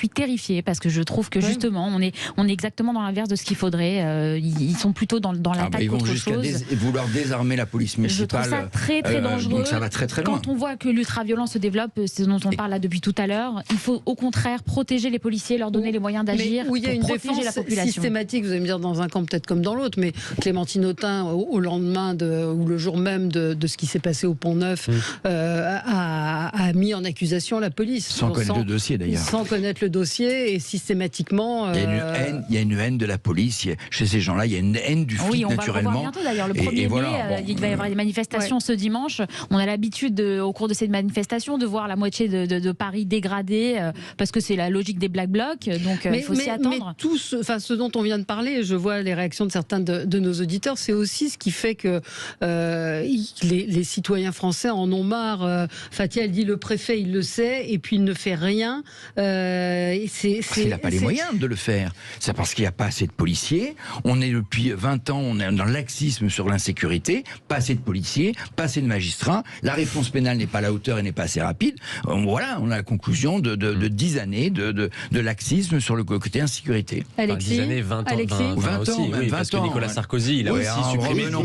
terrifiée parce que je trouve que justement on est exactement dans l'inverse de ce qu'il faudrait. Ils sont plutôt dans l'attaque ils vont qu'autre jusqu'à chose. vouloir désarmer la police municipale. Je trouve ça très très dangereux. Donc ça va très très loin. Quand on voit que l'ultra-violence se développe, c'est ce dont on parle là depuis tout à l'heure, il faut au contraire protéger les policiers, leur donner les moyens d'agir pour protéger la population. Systématique, vous allez me dire dans un camp peut-être comme dans l'autre, mais Clémentine Autain, au lendemain ou le jour même de ce qui s'est passé au Pont-Neuf, a mis en accusation la police. Sans connaître le dossier d'ailleurs. Sans connaître le dossier et systématiquement... Il y a une haine de la police. Chez ces gens-là, il y a une haine du flic naturellement. On va le voir bientôt d'ailleurs. Le 1er mai, il va y avoir des manifestations ce dimanche. On a l'habitude au cours de ces manifestations de voir la moitié de Paris dégradée parce que c'est la logique des Black Blocs. Donc il faut s'y attendre. Mais ce dont on vient de parler, je vois les réactions de certains de nos auditeurs, c'est aussi ce qui fait que les citoyens français en ont marre. Fatia, elle dit le préfet, il le sait, et puis il ne fait rien. Parce qu'il n'a pas les moyens de le faire. C'est parce qu'il n'y a pas assez de policiers. On est depuis 20 ans, on est dans le laxisme sur l'insécurité. Pas assez de policiers, pas assez de magistrats. La réponse pénale n'est pas à la hauteur et n'est pas assez rapide. Voilà, on a la conclusion de 10 années de laxisme sur le côté insécurité. Alexis, 10 années, 20 ans, 20 aussi, ans, oui, parce que Nicolas Sarkozy, il a aussi supprimé. Revenons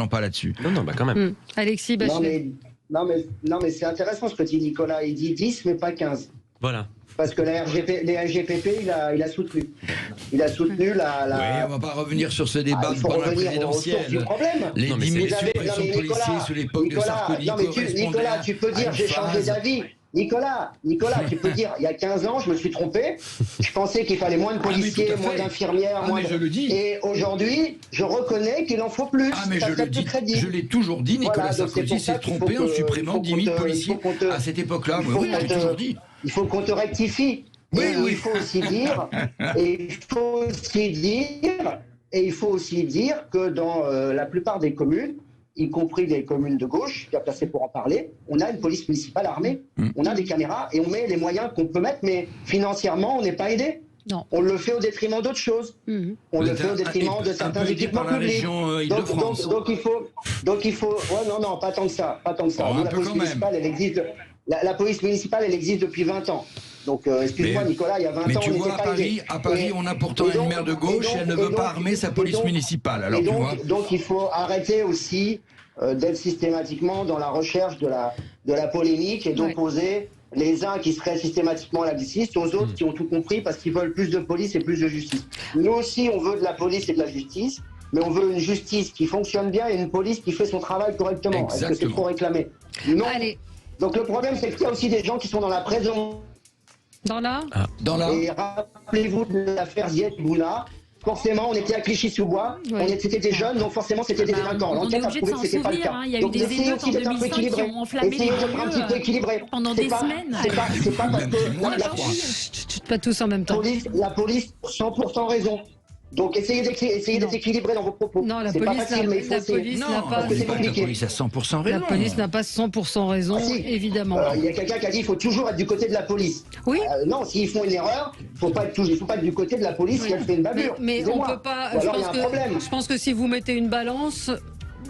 pas là-dessus. Non, quand même. Alexis Bachelot. Non mais c'est intéressant ce que dit Nicolas. Il dit 10 mais pas 15. Voilà. Parce que les RGPP, il a soutenu. Il a soutenu la... Oui, on va pas revenir sur ce débat pendant la présidentielle. Du problème. Les 10 000 suppressions de policiers sous l'époque de Sarkozy. Nicolas, tu peux dire j'ai changé d'avis. Nicolas, tu peux dire, il y a 15 ans, je me suis trompé. Je pensais qu'il fallait moins de policiers, moins d'infirmières. Je le dis. Et aujourd'hui, je reconnais qu'il en faut plus. Je l'ai toujours dit, Nicolas Sarkozy s'est trompé en supprimant 10 000 policiers à cette époque-là. Oui, j'ai toujours dit. Il faut qu'on te rectifie. Il faut aussi dire, il faut aussi dire que dans la plupart des communes, y compris des communes de gauche, qui a placé pour en parler, on a une police municipale armée, on a des caméras et on met les moyens qu'on peut mettre, mais financièrement, on n'est pas aidé. Non. On le fait au détriment d'autres choses. On le fait au détriment de certains équipements publics. Donc il faut. Ouais, non, pas tant que ça. Pas tant que ça. La police municipale, elle existe. La police municipale, elle existe depuis 20 ans. Donc, excuse-moi, Nicolas, il y a 20 ans, on n'était pas aidé. À Paris, on a pourtant une maire de gauche et elle ne veut pas armer sa police municipale. Alors, donc, il faut arrêter aussi d'être systématiquement dans la recherche de la polémique et d'opposer les uns qui seraient systématiquement laxistes aux autres qui ont tout compris parce qu'ils veulent plus de police et plus de justice. Nous aussi, on veut de la police et de la justice, mais on veut une justice qui fonctionne bien et une police qui fait son travail correctement. Est-ce que c'est trop réclamé? Non. Allez. Donc le problème, c'est qu'il y a aussi des gens qui sont dans la prison. Dans la Et rappelez-vous de l'affaire Ziet Bouna. Forcément, on était à Clichy-sous-Bois, c'était des jeunes, donc forcément, c'était des délinquants. On est obligé de s'en souvenir, il y a eu des émeutes en 2005 qui ont enflammé les lieux pendant des semaines. C'est pas parce que pas tous en même temps. La police, 100% raison. Donc essayez d'être équilibré dans vos propos. Non, la police n'a pas 100% raison. La police n'a pas 100% raison, évidemment. Il y a quelqu'un qui a dit qu'il faut toujours être du côté de la police. Oui. Non, s'ils font une erreur, il ne faut pas être du côté de la police si elle fait une bavure. Mais on peut pas. Je pense que si vous mettez une balance.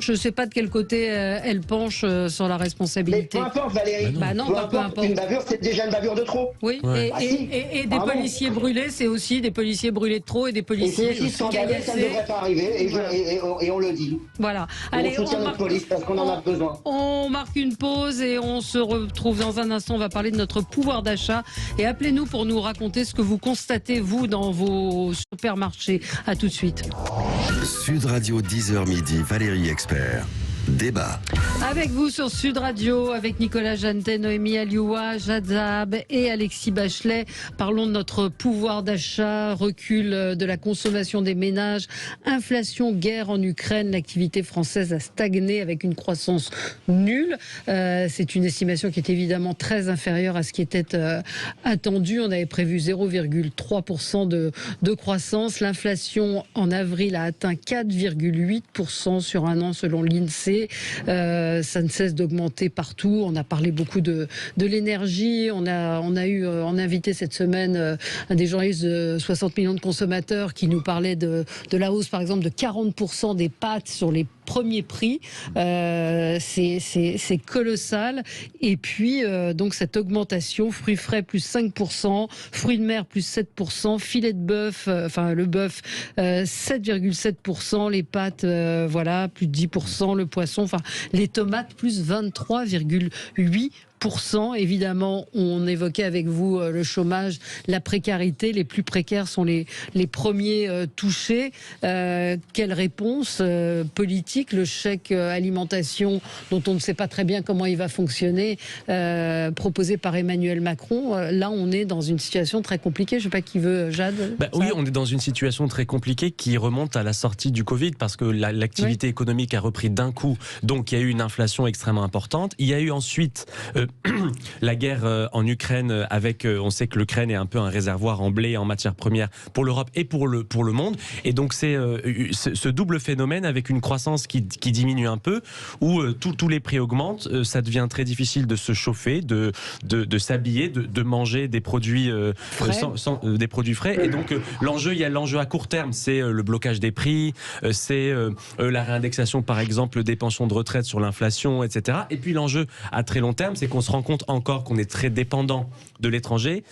Je ne sais pas de quel côté elle penche sur la responsabilité. Mais peu importe, Valérie. Peu importe. Une bavure, c'est déjà une bavure de trop. Oui. Ouais. Et des policiers brûlés, c'est aussi des policiers brûlés de trop et des policiers. Et c'est aussi scandaleux, ça ne devrait pas arriver. Et on le dit. Voilà. Allez, on soutient notre police parce qu'on en a besoin. On marque une pause et on se retrouve dans un instant. On va parler de notre pouvoir d'achat. Et appelez-nous pour nous raconter ce que vous constatez, vous, dans vos supermarchés. À tout de suite. Sud Radio 10h midi, Valérie Expert. Débat. Avec vous sur Sud Radio, avec Nicolas Jantet, Noémie Alioua, Jad Zahab et Alexis Bachelet. Parlons de notre pouvoir d'achat, recul de la consommation des ménages, inflation, guerre en Ukraine. L'activité française a stagné avec une croissance nulle. C'est une estimation qui est évidemment très inférieure à ce qui était attendu. On avait prévu 0,3% de croissance. L'inflation en avril a atteint 4,8% sur un an selon l'INSEE. Ça ne cesse d'augmenter partout. On a parlé beaucoup de l'énergie. On a invité cette semaine un des journalistes de 60 millions de consommateurs qui nous parlait de la hausse, par exemple, de 40% des pâtes sur les premiers prix. C'est colossal. Et puis, donc, cette augmentation, fruits frais plus 5%, fruits de mer plus 7%, filet de bœuf, le bœuf 7,7%, les pâtes, voilà, plus de 10%, le poisson, les tomates plus 23,8%. Évidemment, on évoquait avec vous le chômage, la précarité. Les plus précaires sont les premiers touchés. Quelle réponse politique? Le chèque alimentation, dont on ne sait pas très bien comment il va fonctionner, proposé par Emmanuel Macron. Là, on est dans une situation très compliquée. Je ne sais pas qui veut, Jade. Oui, on est dans une situation très compliquée qui remonte à la sortie du Covid, parce que l'activité économique a repris d'un coup. Donc, il y a eu une inflation extrêmement importante. Il y a eu ensuite la guerre en Ukraine, avec, on sait que l'Ukraine est un peu un réservoir en blé et en matières premières pour l'Europe et pour le monde. Et donc c'est ce double phénomène avec une croissance qui diminue un peu, où tous les prix augmentent, ça devient très difficile de se chauffer, de s'habiller, de manger des produits des produits frais. Et donc il y a l'enjeu à court terme, c'est le blocage des prix, c'est la réindexation par exemple des pensions de retraite sur l'inflation, etc. Et puis l'enjeu à très long terme, c'est qu'on se rend compte encore qu'on est très dépendant de l'étranger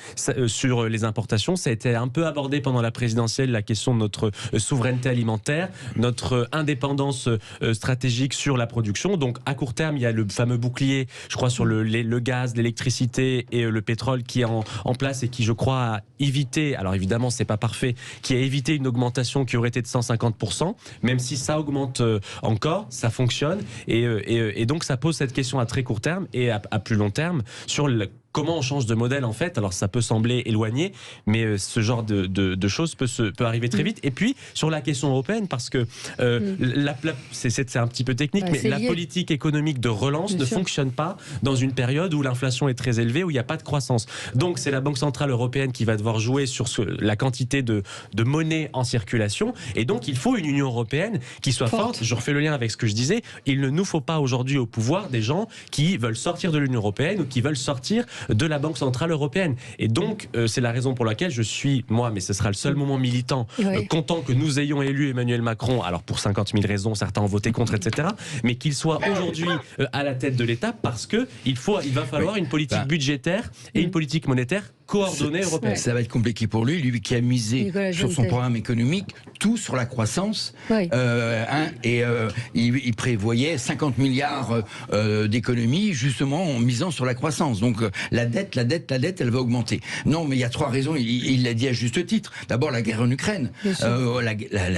sur les importations. Ça a été un peu abordé pendant la présidentielle, la question de notre souveraineté alimentaire, notre indépendance stratégique sur la production. Donc à court terme, il y a le fameux bouclier, je crois, sur le gaz, l'électricité et le pétrole qui est en place et qui, je crois, a évité, alors évidemment c'est pas parfait, qui a évité une augmentation qui aurait été de 150%, même si ça augmente encore, ça fonctionne, et donc ça pose cette question à très court terme et à plus long terme sur comment on change de modèle en fait. Alors ça peut sembler éloigné, mais ce genre de choses peut arriver très vite. Et puis sur la question européenne, parce que c'est un petit peu technique, mais la politique économique de relance ne fonctionne pas dans une période où l'inflation est très élevée, où il n'y a pas de croissance. Donc c'est la Banque Centrale Européenne qui va devoir jouer sur la quantité de monnaie en circulation, et donc il faut une Union Européenne qui soit forte. Je refais le lien avec ce que je disais, il ne nous faut pas aujourd'hui au pouvoir des gens qui veulent sortir de l'Union Européenne ou qui veulent sortir de la Banque Centrale Européenne. Et donc, c'est la raison pour laquelle je suis, moi, mais ce sera le seul moment militant, content que nous ayons élu Emmanuel Macron, alors pour 50 000 raisons, certains ont voté contre, etc., mais qu'il soit aujourd'hui à la tête de l'État, parce qu'il va falloir une politique budgétaire et une politique monétaire coordonnée européenne. Ça va être compliqué pour lui qui a misé sur son programme économique, tout sur la croissance, il prévoyait 50 milliards d'économies, justement en misant sur la croissance. Donc la dette, elle va augmenter. Non, mais il y a trois raisons, il l'a dit à juste titre. D'abord, la guerre en Ukraine.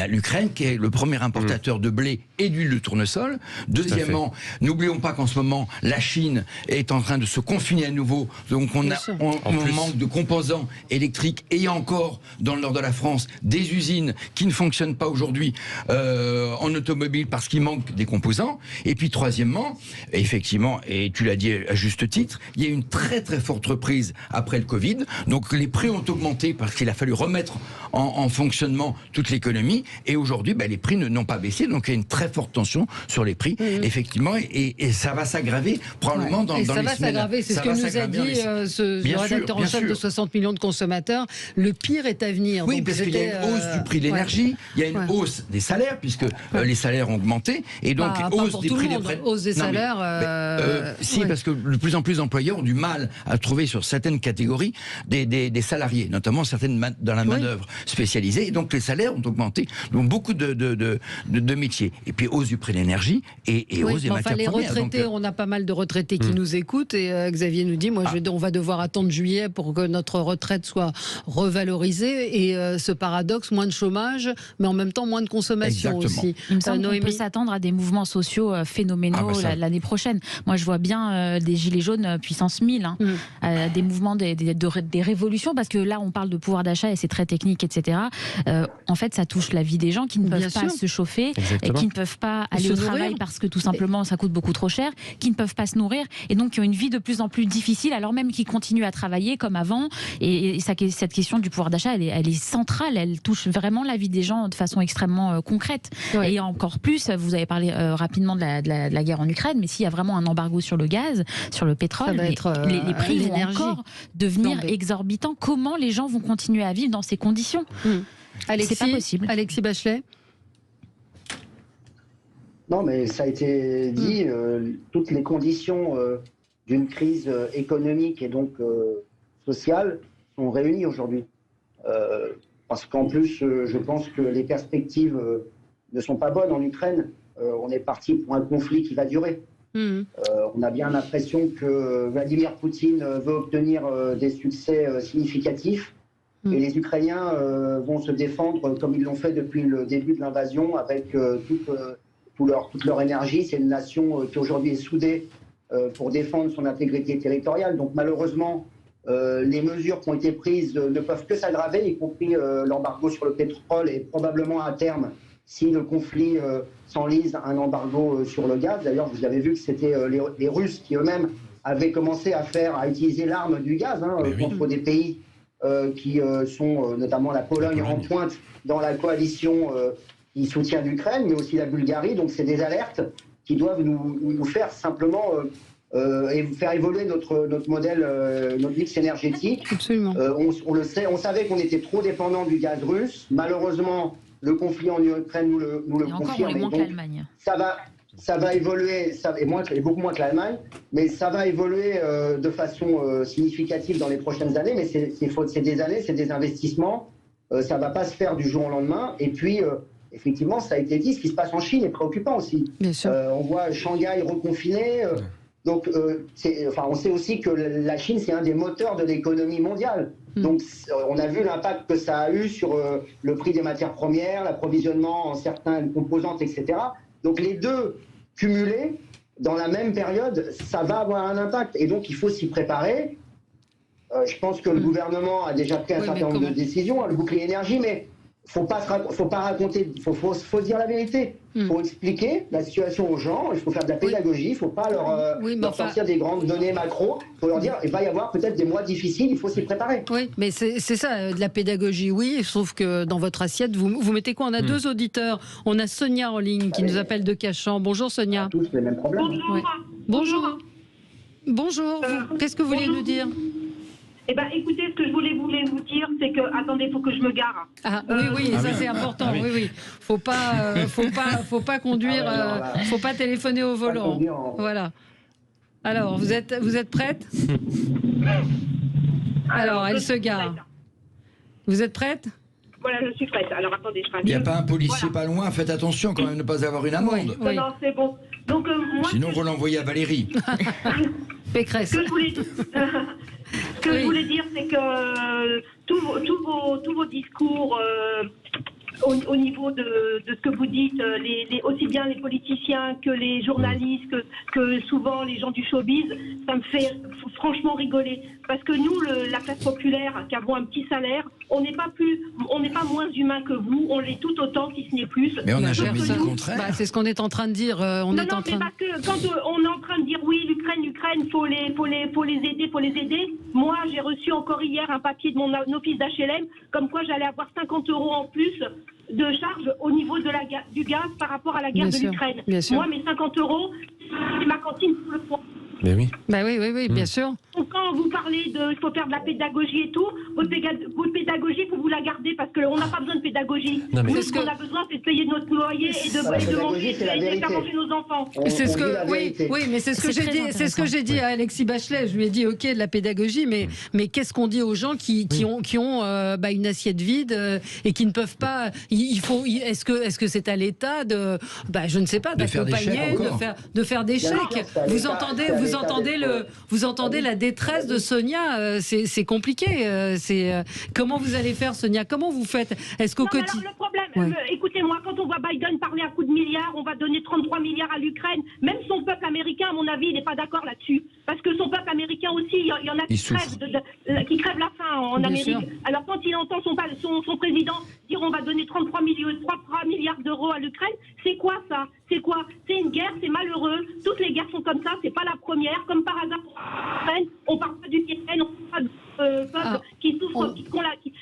L'Ukraine, qui est le premier importateur de blé et d'huile de tournesol. Deuxièmement, n'oublions pas qu'en ce moment, la Chine est en train de se confiner à nouveau. Donc on manque de composants électriques, et il y a encore dans le nord de la France des usines qui ne fonctionnent pas aujourd'hui en automobile parce qu'il manque des composants. Et puis troisièmement, effectivement, et tu l'as dit à juste titre, il y a une très très forte reprise après le Covid. Donc les prix ont augmenté parce qu'il a fallu remettre en fonctionnement toute l'économie, et aujourd'hui les prix n'ont pas baissé, donc il y a une très forte tension sur les prix, effectivement, et ça va s'aggraver probablement dans les semaines. Ça va s'aggraver, c'est ce que nous a dit le rédacteur en chef de 60 millions de consommateurs. Le pire est à venir. Oui, parce qu'il y a une hausse du prix de l'énergie, il y a une hausse des salaires, puisque les salaires ont augmenté, et donc hausse des prix hausse des salaires. Parce que de plus en plus d'employeurs ont du mal à trouver sur certaines catégories des salariés, notamment certaines dans la manœuvre spécialisée, et donc les salaires ont augmenté dans beaucoup de métiers. Et puis hausse du prix de l'énergie et hausse des matières premières. Les retraités, on a pas mal de retraités qui nous écoutent, et Xavier nous dit, on va devoir attendre juillet pour pour que notre retraite soit revalorisée. Et ce paradoxe, moins de chômage, mais en même temps moins de consommation aussi. Il me semble qu'on peut s'attendre à des mouvements sociaux phénoménaux l'année prochaine. Moi, je vois bien des gilets jaunes puissance 1000, des mouvements, des révolutions, parce que là, on parle de pouvoir d'achat et c'est très technique, etc. En fait, ça touche la vie des gens qui ne peuvent pas se chauffer, et qui ne peuvent pas aller au travail parce que tout simplement, ça coûte beaucoup trop cher, qui ne peuvent pas se nourrir, et donc qui ont une vie de plus en plus difficile, alors même qu'ils continuent à travailler comme avant. Et cette question du pouvoir d'achat, elle est centrale, elle touche vraiment la vie des gens de façon extrêmement concrète. Et encore plus, vous avez parlé rapidement de la guerre en Ukraine, mais s'il y a vraiment un embargo sur le gaz, sur le pétrole, les prix vont encore devenir exorbitants. Comment les gens vont continuer à vivre dans ces conditions? C'est pas possible. Alexis Bachelet? Non, mais ça a été dit, toutes les conditions d'une crise économique et donc sociale sont réunies aujourd'hui. Parce qu'en plus, je pense que les perspectives ne sont pas bonnes en Ukraine. On est parti pour un conflit qui va durer. On a bien l'impression que Vladimir Poutine veut obtenir des succès significatifs. Et les Ukrainiens vont se défendre comme ils l'ont fait depuis le début de l'invasion, avec toute leur énergie. C'est une nation qui aujourd'hui est soudée pour défendre son intégrité territoriale. Donc malheureusement, les mesures qui ont été prises ne peuvent que s'aggraver, y compris l'embargo sur le pétrole et probablement à terme, si le conflit s'enlise, un embargo sur le gaz. D'ailleurs, vous avez vu que c'était les Russes qui eux-mêmes avaient commencé à utiliser l'arme du gaz contre des pays qui sont notamment la Pologne en pointe dans la coalition qui soutient l'Ukraine, mais aussi la Bulgarie. Donc c'est des alertes qui doivent nous faire simplement faire évoluer notre modèle, notre mix énergétique. Absolument. On le sait, on savait qu'on était trop dépendant du gaz russe. Malheureusement, le conflit en Ukraine nous le confirme. Encore moins que l'Allemagne. Ça va évoluer, et beaucoup moins que l'Allemagne, mais ça va évoluer de façon significative dans les prochaines années. Mais c'est des années, c'est des investissements. Ça ne va pas se faire du jour au lendemain. Et puis, effectivement, ça a été dit, ce qui se passe en Chine est préoccupant aussi. Bien sûr. On voit Shanghai reconfiné. Donc, on sait aussi que la Chine, c'est un des moteurs de l'économie mondiale. Donc, on a vu l'impact que ça a eu sur le prix des matières premières, l'approvisionnement en certaines composantes, etc. Donc, les deux cumulés, dans la même période, ça va avoir un impact. Et donc, il faut s'y préparer. Je pense que le gouvernement a déjà pris un certain nombre de décisions, le bouclier énergie, mais faut pas raconter, faut dire la vérité. Il faut expliquer la situation aux gens, il faut faire de la pédagogie, il ne faut pas leur sortir des grandes données macro, il faut leur dire il va y avoir peut-être des mois difficiles, il faut s'y préparer. Oui, mais c'est ça, de la pédagogie, oui, sauf que dans votre assiette, vous mettez quoi? On a deux auditeurs, on a Sonia en ligne qui nous appelle de Cachan. Bonjour Sonia. Tous les mêmes problèmes. Bonjour. Bonjour, qu'est-ce que vous vouliez nous dire? Eh bien, écoutez, ce que je voulais vous dire, c'est que... Attendez, il faut que je me gare. Ça c'est important, oui. Faut pas conduire, faut pas téléphoner au volant. Voilà. Alors, vous êtes prête? Alors, elle se gare. Vous êtes prête? Voilà, je suis prête. Alors, attendez, je Il n'y a pas un policier pas loin, faites attention quand même de ne pas avoir une amende. Oui. Non, c'est bon. Donc, moi, sinon, vous l'envoyez à Valérie. Pécresse. Ce que je voulais dire, c'est que tous vos discours au niveau de ce que vous dites, aussi bien les politiciens que les journalistes, que souvent les gens du showbiz, ça me fait franchement rigoler. Parce que nous, la classe populaire, qui avons un petit salaire, on n'est pas moins humains que vous, on l'est tout autant, si ce n'est plus. Mais on n'a jamais dit le contraire. C'est ce qu'on est en train de dire. Mais parce que quand on est en train de dire oui, l'Ukraine, faut les aider. Moi, j'ai reçu encore hier un papier de mon office d'HLM, comme quoi j'allais avoir 50 € en plus de charge au niveau du gaz par rapport à la guerre de l'Ukraine. Moi, mes 50 €, c'est ma cantine pour le poids. Mais oui. Oui, bien sûr. Donc, quand vous parlez il faut faire de la pédagogie et tout, votre pédagogie, pédagogie, pour vous la garder, parce qu'on n'a pas besoin de pédagogie. Non, mais Nous, ce qu'on a besoin, c'est de payer notre loyer et de manger, et de faire manger nos enfants. C'est ce que, oui, mais c'est ce que j'ai dit. C'est ce que j'ai dit à Alexis Bachelet. Je lui ai dit, ok, de la pédagogie, mais qu'est-ce qu'on dit aux gens qui ont une assiette vide et qui ne peuvent pas. Est-ce que c'est à l'État de, je ne sais pas, d'accompagner, de faire des chèques. Vous entendez la détresse de Sonia. C'est compliqué. Comment vous allez faire, Sonia? Comment vous faites? Est-ce qu'au quotidien? Le problème, écoutez-moi, quand on voit Biden parler à coups de milliards, on va donner 33 milliards à l'Ukraine. Même son peuple américain, à mon avis, il n'est pas d'accord là-dessus. Parce que son peuple américain aussi, il y en a qui crèvent la faim en Amérique. Sûr. Alors quand il entend son président dire on va donner 33 milliards d'euros à l'Ukraine, c'est quoi ça? C'est quoi? C'est une guerre, c'est malheureux. Toutes les guerres sont comme ça, c'est pas la première. Comme par hasard, on parle pas du Yémen, on parle pas de peuple qui souffre,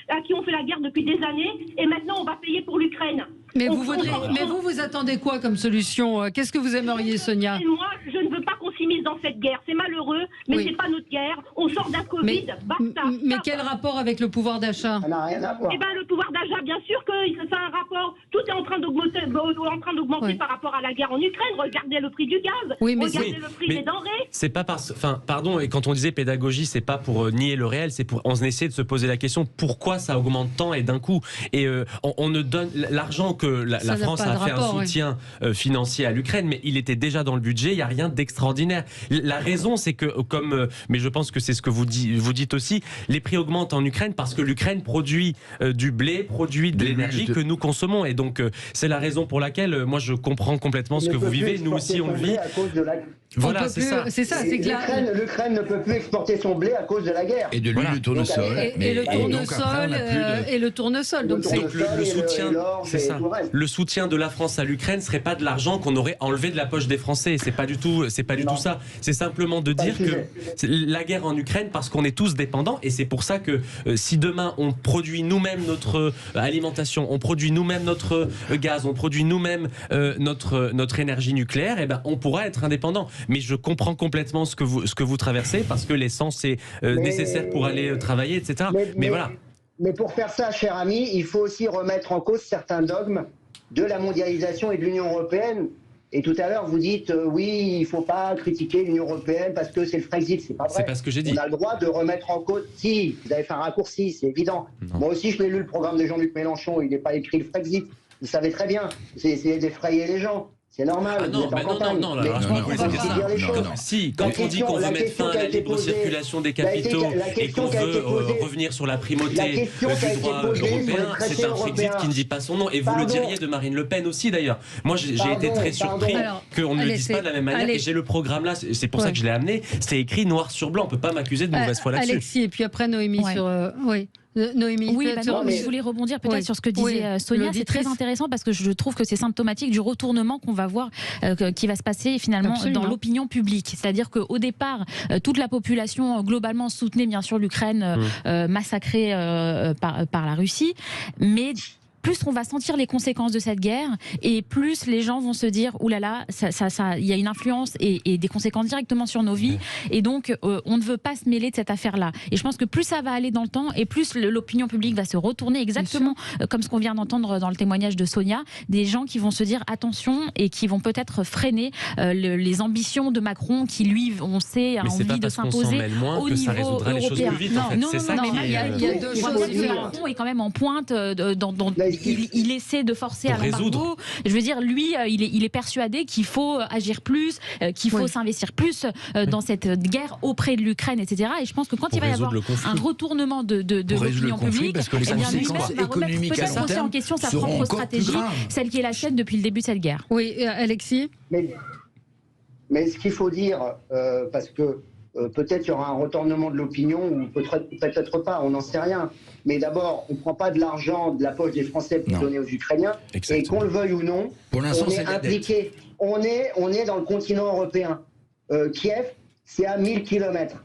à qui on fait la guerre depuis des années, et maintenant on va payer pour l'Ukraine. Mais vous attendez quoi comme solution? Qu'est-ce que vous aimeriez, Sonia? Moi, je ne veux pas qu'on s'immisce dans cette guerre. C'est malheureux, mais c'est pas notre guerre. On sort d'un Covid, basta. Mais quel rapport avec le pouvoir d'achat? Ça n'a rien à voir. Eh ben, le pouvoir d'achat, bien sûr que ça a un rapport. Tout est en train d'augmenter par rapport à la guerre en Ukraine. Regardez le prix du gaz. Regardez le prix des denrées. C'est pas pardon, et quand on disait pédagogie, c'est pas pour nier le réel, c'est pour on essaie de se poser la question pourquoi ça augmente tant et d'un coup. Et on ne donne l'argent que la France a fait un soutien financier à l'Ukraine, mais il était déjà dans le budget. Il n'y a rien d'extraordinaire. La raison, c'est que mais je pense que c'est ce que vous dites aussi, les prix augmentent en Ukraine parce que l'Ukraine produit du blé, produit de l'énergie que nous consommons, et donc c'est la raison pour laquelle moi je comprends complètement ce que vous vivez. Nous aussi on le vit. Voilà, c'est ça. C'est que l'Ukraine ne peut plus exporter son blé à cause de la guerre. Et de l'huile de tournesol. Et le tournesol. Donc le soutien, c'est ça. Le soutien de la France à l'Ukraine serait pas de l'argent qu'on aurait enlevé de la poche des Français. C'est pas du tout ça. C'est simplement de dire que la guerre en Ukraine, parce qu'on est tous dépendants, et c'est pour ça que si demain on produit nous-mêmes notre alimentation, on produit nous-mêmes notre gaz, on produit nous-mêmes notre énergie nucléaire, et on pourra être indépendant. Mais je comprends complètement ce que vous traversez, parce que l'essence est nécessaire pour aller travailler, etc. Mais voilà. Mais pour faire ça, cher ami, il faut aussi remettre en cause certains dogmes de la mondialisation et de l'Union européenne. Et tout à l'heure, vous dites oui, il ne faut pas critiquer l'Union européenne parce que c'est le Frexit. C'est pas vrai. C'est pas ce que j'ai dit. On a le droit de remettre en cause. Si, vous avez fait un raccourci, c'est évident. Non. Moi aussi, je l'ai lu, le programme de Jean-Luc Mélenchon. Il n'est pas écrit le Frexit. Vous savez très bien. C'est essayer d'effrayer les gens. C'est normal. Non, Si, quand on dit qu'on veut mettre fin à la libre circulation des capitaux et qu'on veut revenir sur la primauté du droit européen, c'est un Frexit qui ne dit pas son nom. Et vous le diriez de Marine Le Pen aussi, d'ailleurs. Moi, j'ai été très surpris qu'on ne le dise pas de la même manière. Et j'ai le programme là, c'est pour ça que je l'ai amené. C'est écrit noir sur blanc. On ne peut pas m'accuser de mauvaise foi là-dessus. Alexis, et puis après Noémie sur... Noémie, je voulais rebondir peut-être sur ce que disait Sonia. C'est très intéressant parce que je trouve que c'est symptomatique du retournement qu'on va voir, qui va se passer finalement dans l'opinion publique. C'est-à-dire qu'au départ, toute la population globalement soutenait bien sûr l'Ukraine massacrée par la Russie, mais plus on va sentir les conséquences de cette guerre, et plus les gens vont se dire oulala, il y a une influence et des conséquences directement sur nos vies, et donc on ne veut pas se mêler de cette affaire-là. Et je pense que plus ça va aller dans le temps, et plus l'opinion publique va se retourner, exactement comme ce qu'on vient d'entendre dans le témoignage de Sonia, des gens qui vont se dire attention et qui vont peut-être freiner les ambitions de Macron, qui lui, on sait, a envie de s'imposer au niveau européen. Non, il y a deux choses différentes. Macron est quand même en pointe il essaie de forcer à l'embargo. Je veux dire, lui, il est persuadé qu'il faut agir plus, qu'il faut s'investir plus dans cette guerre auprès de l'Ukraine, etc. Et je pense que quand il va y avoir un retournement de l'opinion publique, lui-même va remettre peut-être aussi en question sa propre stratégie, celle qui est la sienne depuis le début de cette guerre. Oui, Alexis. Mais ce qu'il faut dire, parce que peut-être il y aura un retournement de l'opinion, ou peut-être pas, on n'en sait rien. Mais d'abord, on ne prend pas de l'argent de la poche des Français pour donner aux Ukrainiens. Exactement. Et qu'on le veuille ou non, on est impliqué. On est dans le continent européen. Kiev, c'est à 1000 km.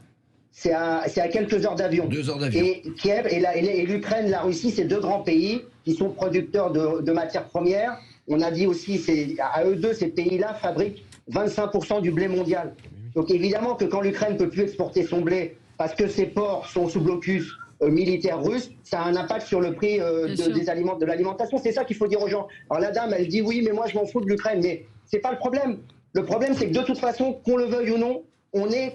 C'est à quelques heures d'avion. 2 heures d'avion. Et Kiev et l'Ukraine, la Russie, c'est deux grands pays qui sont producteurs de matières premières. On a dit aussi, à eux deux, ces pays-là fabriquent 25% du blé mondial. Donc évidemment que quand l'Ukraine ne peut plus exporter son blé parce que ses ports sont sous blocus, militaire russe, ça a un impact sur le prix des aliments, de l'alimentation. C'est ça qu'il faut dire aux gens. Alors la dame, elle dit oui, mais moi je m'en fous de l'Ukraine. Mais c'est pas le problème. Le problème, c'est que de toute façon, qu'on le veuille ou non, on est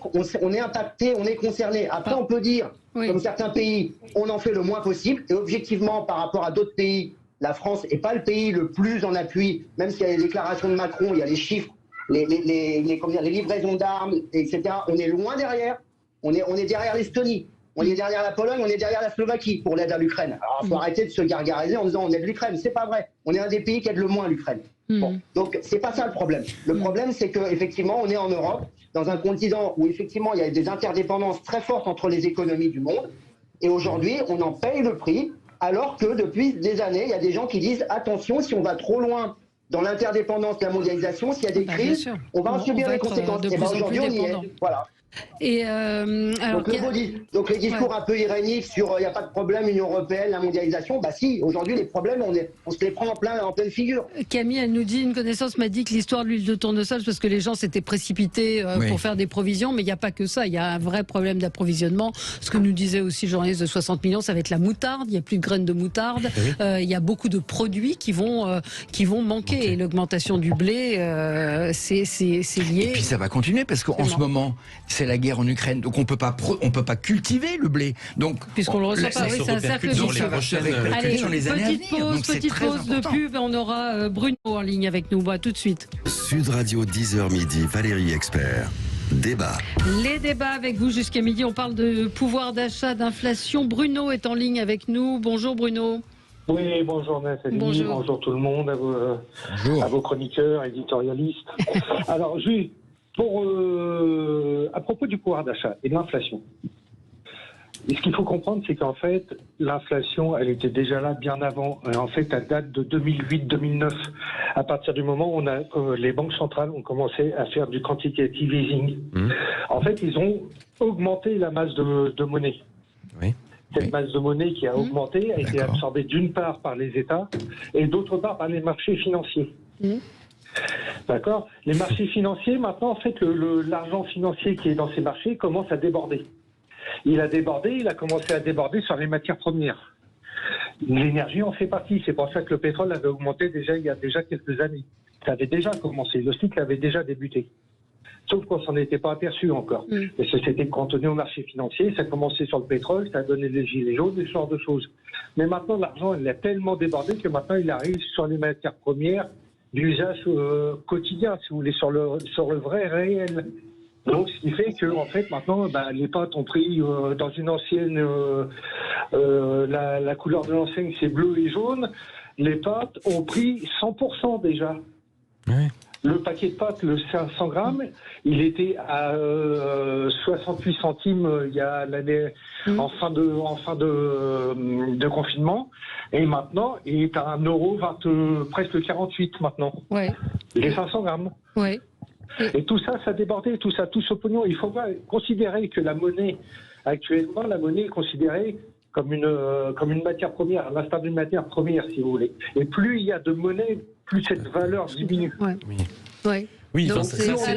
impacté, on est concerné. Après, on peut dire, comme certains pays, on en fait le moins possible. Et objectivement, par rapport à d'autres pays, la France n'est pas le pays le plus en appui, même s'il y a les déclarations de Macron, il y a les chiffres, les livraisons d'armes, etc. On est loin derrière. On est derrière l'Estonie. On est derrière la Pologne, on est derrière la Slovaquie pour l'aide à l'Ukraine. Alors, il faut arrêter de se gargariser en disant on aide l'Ukraine. C'est pas vrai. On est un des pays qui aide le moins l'Ukraine. Bon. Donc, c'est pas ça le problème. Le problème, c'est qu'effectivement, on est en Europe, dans un continent où effectivement, il y a des interdépendances très fortes entre les économies du monde. Et aujourd'hui, on en paye le prix, alors que depuis des années, il y a des gens qui disent attention, si on va trop loin dans l'interdépendance, la mondialisation, s'il y a des crises, on va en subir les conséquences. Et bien aujourd'hui, on y est. Voilà. Et alors, donc les discours un peu iréniques sur il n'y a pas de problème, Union européenne, la mondialisation, bah si, aujourd'hui les problèmes, on se les prend en pleine figure. Camille, elle nous dit, une connaissance m'a dit que l'histoire de l'huile de tournesol, c'est parce que les gens s'étaient précipités pour faire des provisions, mais il n'y a pas que ça, il y a un vrai problème d'approvisionnement. Ce que nous disait aussi le journaliste de 60 millions, ça va être la moutarde, il n'y a plus de graines de moutarde, il y a beaucoup de produits qui vont manquer, et l'augmentation du blé, c'est lié. Et puis ça va continuer, parce qu'en ce moment, c'est la guerre en Ukraine, donc on peut pas cultiver le blé. Donc puisqu'on le reçoit pas, c'est un cercle vicieux. Allez, petite pause de pub, on aura Bruno en ligne avec nous. Tout de suite. Sud Radio 10h midi, Valérie Expert. Débat. Les débats avec vous jusqu'à midi. On parle de pouvoir d'achat, d'inflation. Bruno est en ligne avec nous. Bonjour Bruno. Oui, bonjour Nathalie, bonjour tout le monde, à vos chroniqueurs, éditorialistes. Alors, juste à propos du pouvoir d'achat et de l'inflation, et ce qu'il faut comprendre, c'est qu'en fait, l'inflation, elle était déjà là bien avant. En fait, elle date de 2008-2009. À partir du moment où les banques centrales ont commencé à faire du quantitative easing. En fait, ils ont augmenté la masse de monnaie. Oui. Cette masse de monnaie qui a augmenté a été absorbée d'une part par les États et d'autre part par les marchés financiers. D'accord ? Les marchés financiers, maintenant, en fait, l'argent financier qui est dans ces marchés commence à déborder. Il a commencé à déborder sur les matières premières. L'énergie en fait partie. C'est pour ça que le pétrole avait augmenté il y a déjà quelques années. Ça avait déjà commencé. Le cycle avait déjà débuté. Sauf qu'on s'en était pas aperçu encore. Et ça s'était cantonné au marché financier, ça a commencé sur le pétrole, ça a donné les gilets jaunes, ce genre de choses. Mais maintenant, l'argent, il a tellement débordé que maintenant, il arrive sur les matières premières d'usage quotidien, si vous voulez, sur le vrai réel. Donc, ce qui fait que, en fait, maintenant, les pâtes ont pris dans une ancienne, la couleur de l'enseigne, c'est bleu et jaune. Les pâtes ont pris 100% déjà. Ouais. Le paquet de pâtes, le 500 grammes, il était à 68 centimes il y a l'année en fin de confinement, et maintenant il est à 1,20 presque 48 maintenant. Ouais. Les 500 grammes. Ouais. Et tout ça, ça débordait, tout ce pognon. Il faut pas considérer que la monnaie, actuellement, la monnaie est considérée comme une matière première, à l'instar d'une matière première, si vous voulez. Et plus il y a de monnaie, plus cette valeur diminue. Ouais. Oui. Ouais. Oui, donc, si on est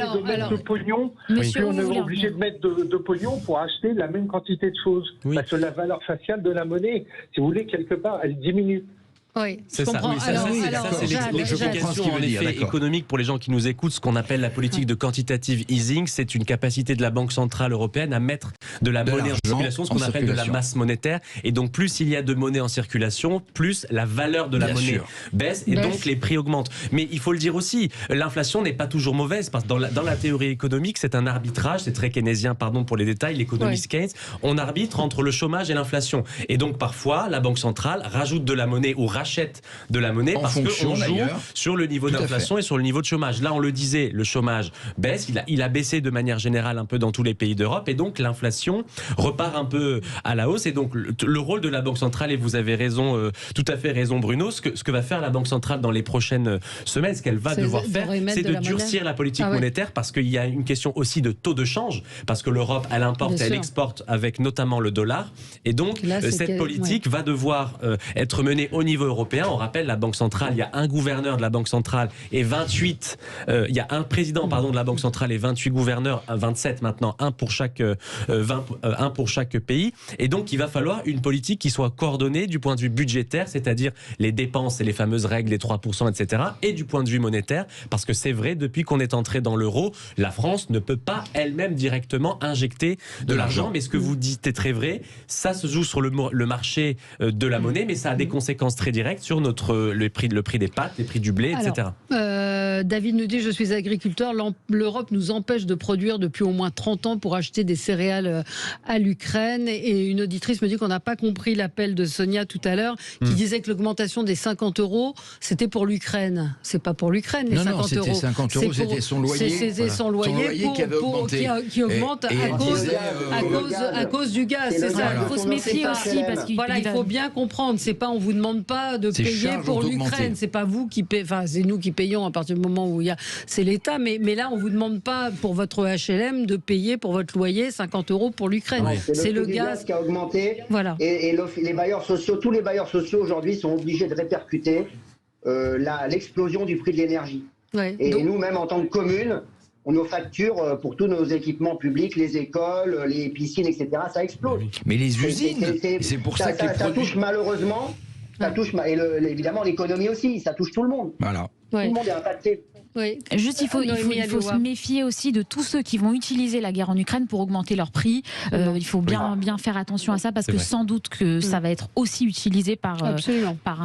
de pognon, puis on est obligé de mettre de pognon pour acheter la même quantité de choses. Parce que la valeur faciale de la monnaie, si vous voulez, quelque part, elle diminue. Oui, c'est ça. Oui, c'est l'explication en effet économique pour les gens qui nous écoutent. Ce qu'on appelle la politique de quantitative easing, c'est une capacité de la Banque centrale européenne à mettre de la monnaie en circulation, ce qu'on appelle de la masse monétaire. Et donc, plus il y a de monnaie en circulation, plus la valeur de la monnaie baisse et donc les prix augmentent. Mais il faut le dire aussi, l'inflation n'est pas toujours mauvaise parce que dans la théorie économique, c'est un arbitrage. C'est très keynésien, pardon pour les détails. L'économiste Keynes, on arbitre entre le chômage et l'inflation. Et donc, parfois, la Banque centrale rajoute de la monnaie ou rachète de la monnaie parce qu'on joue sur le niveau d'inflation et sur le niveau de chômage. Là, on le disait, le chômage baisse, il a baissé de manière générale un peu dans tous les pays d'Europe et donc l'inflation repart un peu à la hausse. Et donc le rôle de la Banque centrale, et vous avez raison, tout à fait raison Bruno, ce que va faire la Banque centrale dans les prochaines semaines, ce qu'elle va devoir faire, c'est de durcir la politique monétaire parce qu'il y a une question aussi de taux de change, parce que l'Europe, elle importe, elle exporte avec notamment le dollar. Et donc, cette politique va devoir être menée au niveau européen, on rappelle, la Banque centrale, il y a un gouverneur de la Banque centrale et 28, il y a un président, pardon, de la Banque centrale et 28 gouverneurs, 27 maintenant, un pour chaque pays. Et donc, il va falloir une politique qui soit coordonnée du point de vue budgétaire, c'est-à-dire les dépenses et les fameuses règles des 3%, etc., et du point de vue monétaire, parce que c'est vrai, depuis qu'on est entré dans l'euro, la France ne peut pas elle-même directement injecter de l'argent. Mais ce que vous dites est très vrai, ça se joue sur le marché de la monnaie, mais ça a des conséquences très directes sur le prix des pâtes, les prix du blé, etc. David nous dit, je suis agriculteur, l'Europe nous empêche de produire depuis au moins 30 ans pour acheter des céréales à l'Ukraine. Et une auditrice me dit qu'on n'a pas compris l'appel de Sonia tout à l'heure, qui disait que l'augmentation des 50 €, c'était pour l'Ukraine. C'est pas pour l'Ukraine, les 50 €. Non, c'était 50 €, c'était son loyer. C'était son loyer qui avait augmenté. Qui augmente à cause du gaz. C'est ça. Il faut se méfier aussi, parce qu'il il faut bien comprendre. C'est pas, on vous demande pas de payer pour l'Ukraine. C'est pas vous qui payez. Enfin, c'est nous qui payons à partir du moment où c'est l'État. Mais là, on vous demande pas pour votre HLM de payer pour votre loyer 50 € pour l'Ukraine. C'est le gaz qui a augmenté. Voilà. Et les bailleurs sociaux, tous les bailleurs sociaux aujourd'hui sont obligés de répercuter l'explosion du prix de l'énergie. Et nous, même en tant que commune, nos factures pour tous nos équipements publics, les écoles, les piscines, etc., ça explose. Mais les usines, c'est pour ça que ça touche malheureusement, ça touche, et évidemment l'économie aussi, ça touche tout le monde. Voilà. Tout le monde est impacté. Oui. Juste, il faut se méfier aussi de tous ceux qui vont utiliser la guerre en Ukraine pour augmenter leurs prix. Il faut bien faire attention à ça, parce que sans doute que ça va être aussi utilisé par un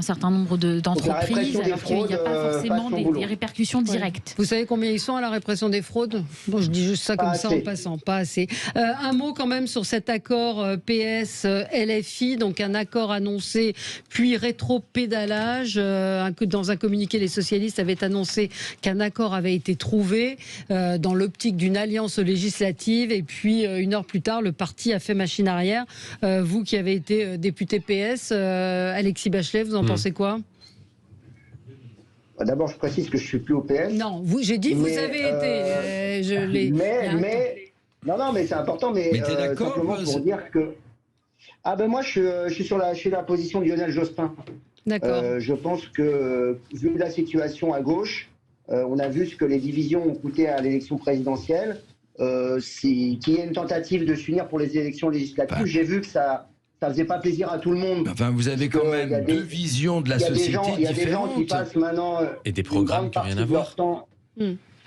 certain nombre d'entreprises, alors qu'il n'y a pas forcément des répercussions directes. Vous savez combien ils sont à la répression des fraudes? Bon, je dis juste ça comme ça en passant, pas assez. Un mot quand même sur cet accord PS-LFI, donc un accord annoncé puis rétro-pédalage. Dans un communiqué, les socialistes avaient annoncé qu'un accord avait été trouvé dans l'optique d'une alliance législative, et puis une heure plus tard, le parti a fait machine arrière. Vous qui avez été député PS, Alexis Bachelet, vous en pensez quoi? D'abord, je précise que je suis plus au PS. Non, j'ai dit que vous avez été. Non, mais c'est important. Mais t'es d'accord, simplement pour dire que moi, je suis sur la position de Lionel Jospin. D'accord. Je pense que vu la situation à gauche, on a vu ce que les divisions ont coûté à l'élection présidentielle. Qu'il y ait une tentative de s'unir pour les élections législatives, j'ai vu que ça faisait pas plaisir à tout le monde. Enfin, vous avez quand même deux visions de la société différentes. Il y a des gens qui passent maintenant et des programmes qui n'ont rien à voir.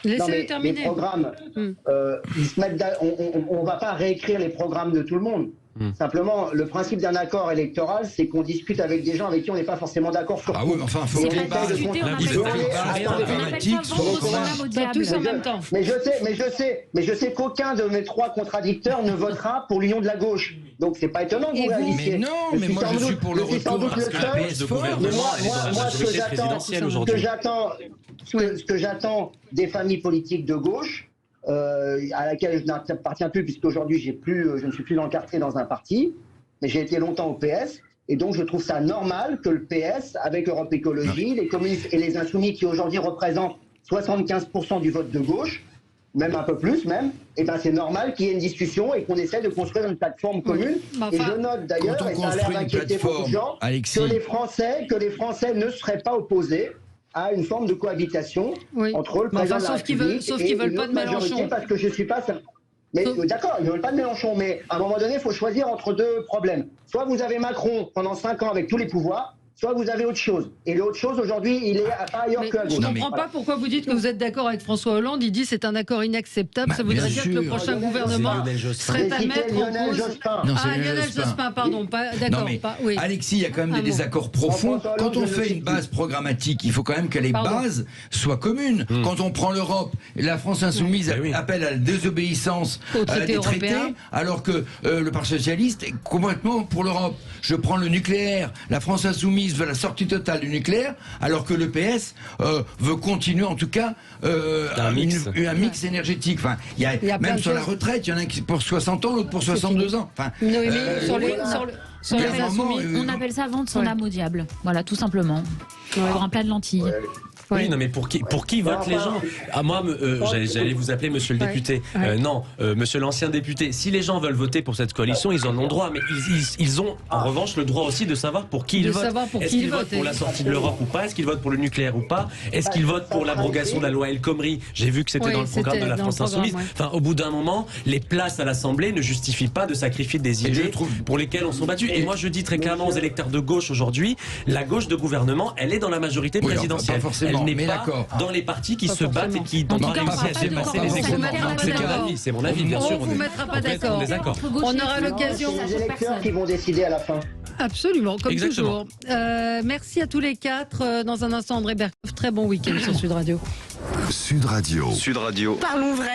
Laissez-le terminer. Les programmes, ils se mettent. On va pas réécrire les programmes de tout le monde. Simplement, le principe d'un accord électoral, c'est qu'on discute avec des gens avec qui on n'est pas forcément d'accord sur tout. Ah oui, mais enfin, il faut que les bases programmatiques soient tous en même temps. Mais je sais qu'aucun de mes trois contradicteurs ne votera pour l'union de la gauche. Donc c'est pas étonnant que vous réagisiez. Mais non, mais moi je suis pour le retour parce que la PS de gouvernement, moi, ce que j'attends des familles politiques de gauche, à laquelle je n'appartiens plus, puisqu'aujourd'hui je ne suis plus encarté dans un parti, mais j'ai été longtemps au PS, et donc je trouve ça normal que le PS, avec Europe Écologie, les communistes et les Insoumis, qui aujourd'hui représentent 75% du vote de gauche, même un peu plus même, et ben c'est normal qu'il y ait une discussion et qu'on essaie de construire une plateforme commune. Et je note d'ailleurs, et ça a l'air d'inquiéter beaucoup de gens, que les Français ne seraient pas opposés à une forme de cohabitation entre le président de la République sauf qu'ils veulent pas de Mélenchon. Parce que je suis pas... Mais d'accord, ils ne veulent pas de Mélenchon, mais à un moment donné, il faut choisir entre deux problèmes. Soit vous avez Macron pendant 5 ans avec tous les pouvoirs, soit vous avez autre chose. Et l'autre chose, aujourd'hui, il est pas ailleurs qu'à gauche. Je ne comprends pas pourquoi vous dites que vous êtes d'accord avec François Hollande. Il dit c'est un accord inacceptable. Ça voudrait dire que le prochain gouvernement serait à mettre en cause... Lionel Jospin, pardon. D'accord. Alexis, il y a quand même des désaccords profonds. Quand on fait une base programmatique, il faut quand même que les bases soient communes. Quand on prend l'Europe, la France insoumise appelle à la désobéissance à des traités, alors que le Parti socialiste est complètement pour l'Europe. Je prends le nucléaire. La France insoumise veut la sortie totale du nucléaire, alors que le PS veut continuer en tout cas un mix énergétique. Enfin, il y a même sur la retraite, il y en a un qui pour 60 ans, l'autre pour 62 ans. Enfin, sur les insoumis, on appelle ça vendre son âme au diable. Voilà, tout simplement. Pour un plat de lentilles. Oui, non, mais pour qui votent les gens? Moi, j'allais vous appeler monsieur le député. Non, monsieur l'ancien député. Si les gens veulent voter pour cette coalition, ils en ont droit, mais ils ont en revanche le droit aussi de savoir pour qui ils votent. Est-ce qu'ils votent pour la sortie de l'Europe ou pas? Est-ce qu'ils votent pour le nucléaire ou pas? Est-ce qu'ils votent pour l'abrogation de la loi El Khomri? J'ai vu que c'était dans le programme de la France Insoumise. Enfin, au bout d'un moment, les places à l'Assemblée ne justifient pas de sacrifier des idées pour lesquelles on s'est battu. Et moi, je dis très clairement aux électeurs de gauche aujourd'hui, la gauche de gouvernement, elle est dans la majorité présidentielle. Elle n'est pas dans les partis qui se battent et qui ont réussi à dépasser les extrêmes. C'est mon avis, bien sûr. On ne vous mettra pas d'accord. On aura l'occasion. C'est les électeurs qui vont décider à la fin. Absolument, comme toujours. Merci à tous les quatre. Dans un instant, André Berkoff. Très bon week-end sur Sud Radio. Sud Radio. Sud Radio. Parlons vrai.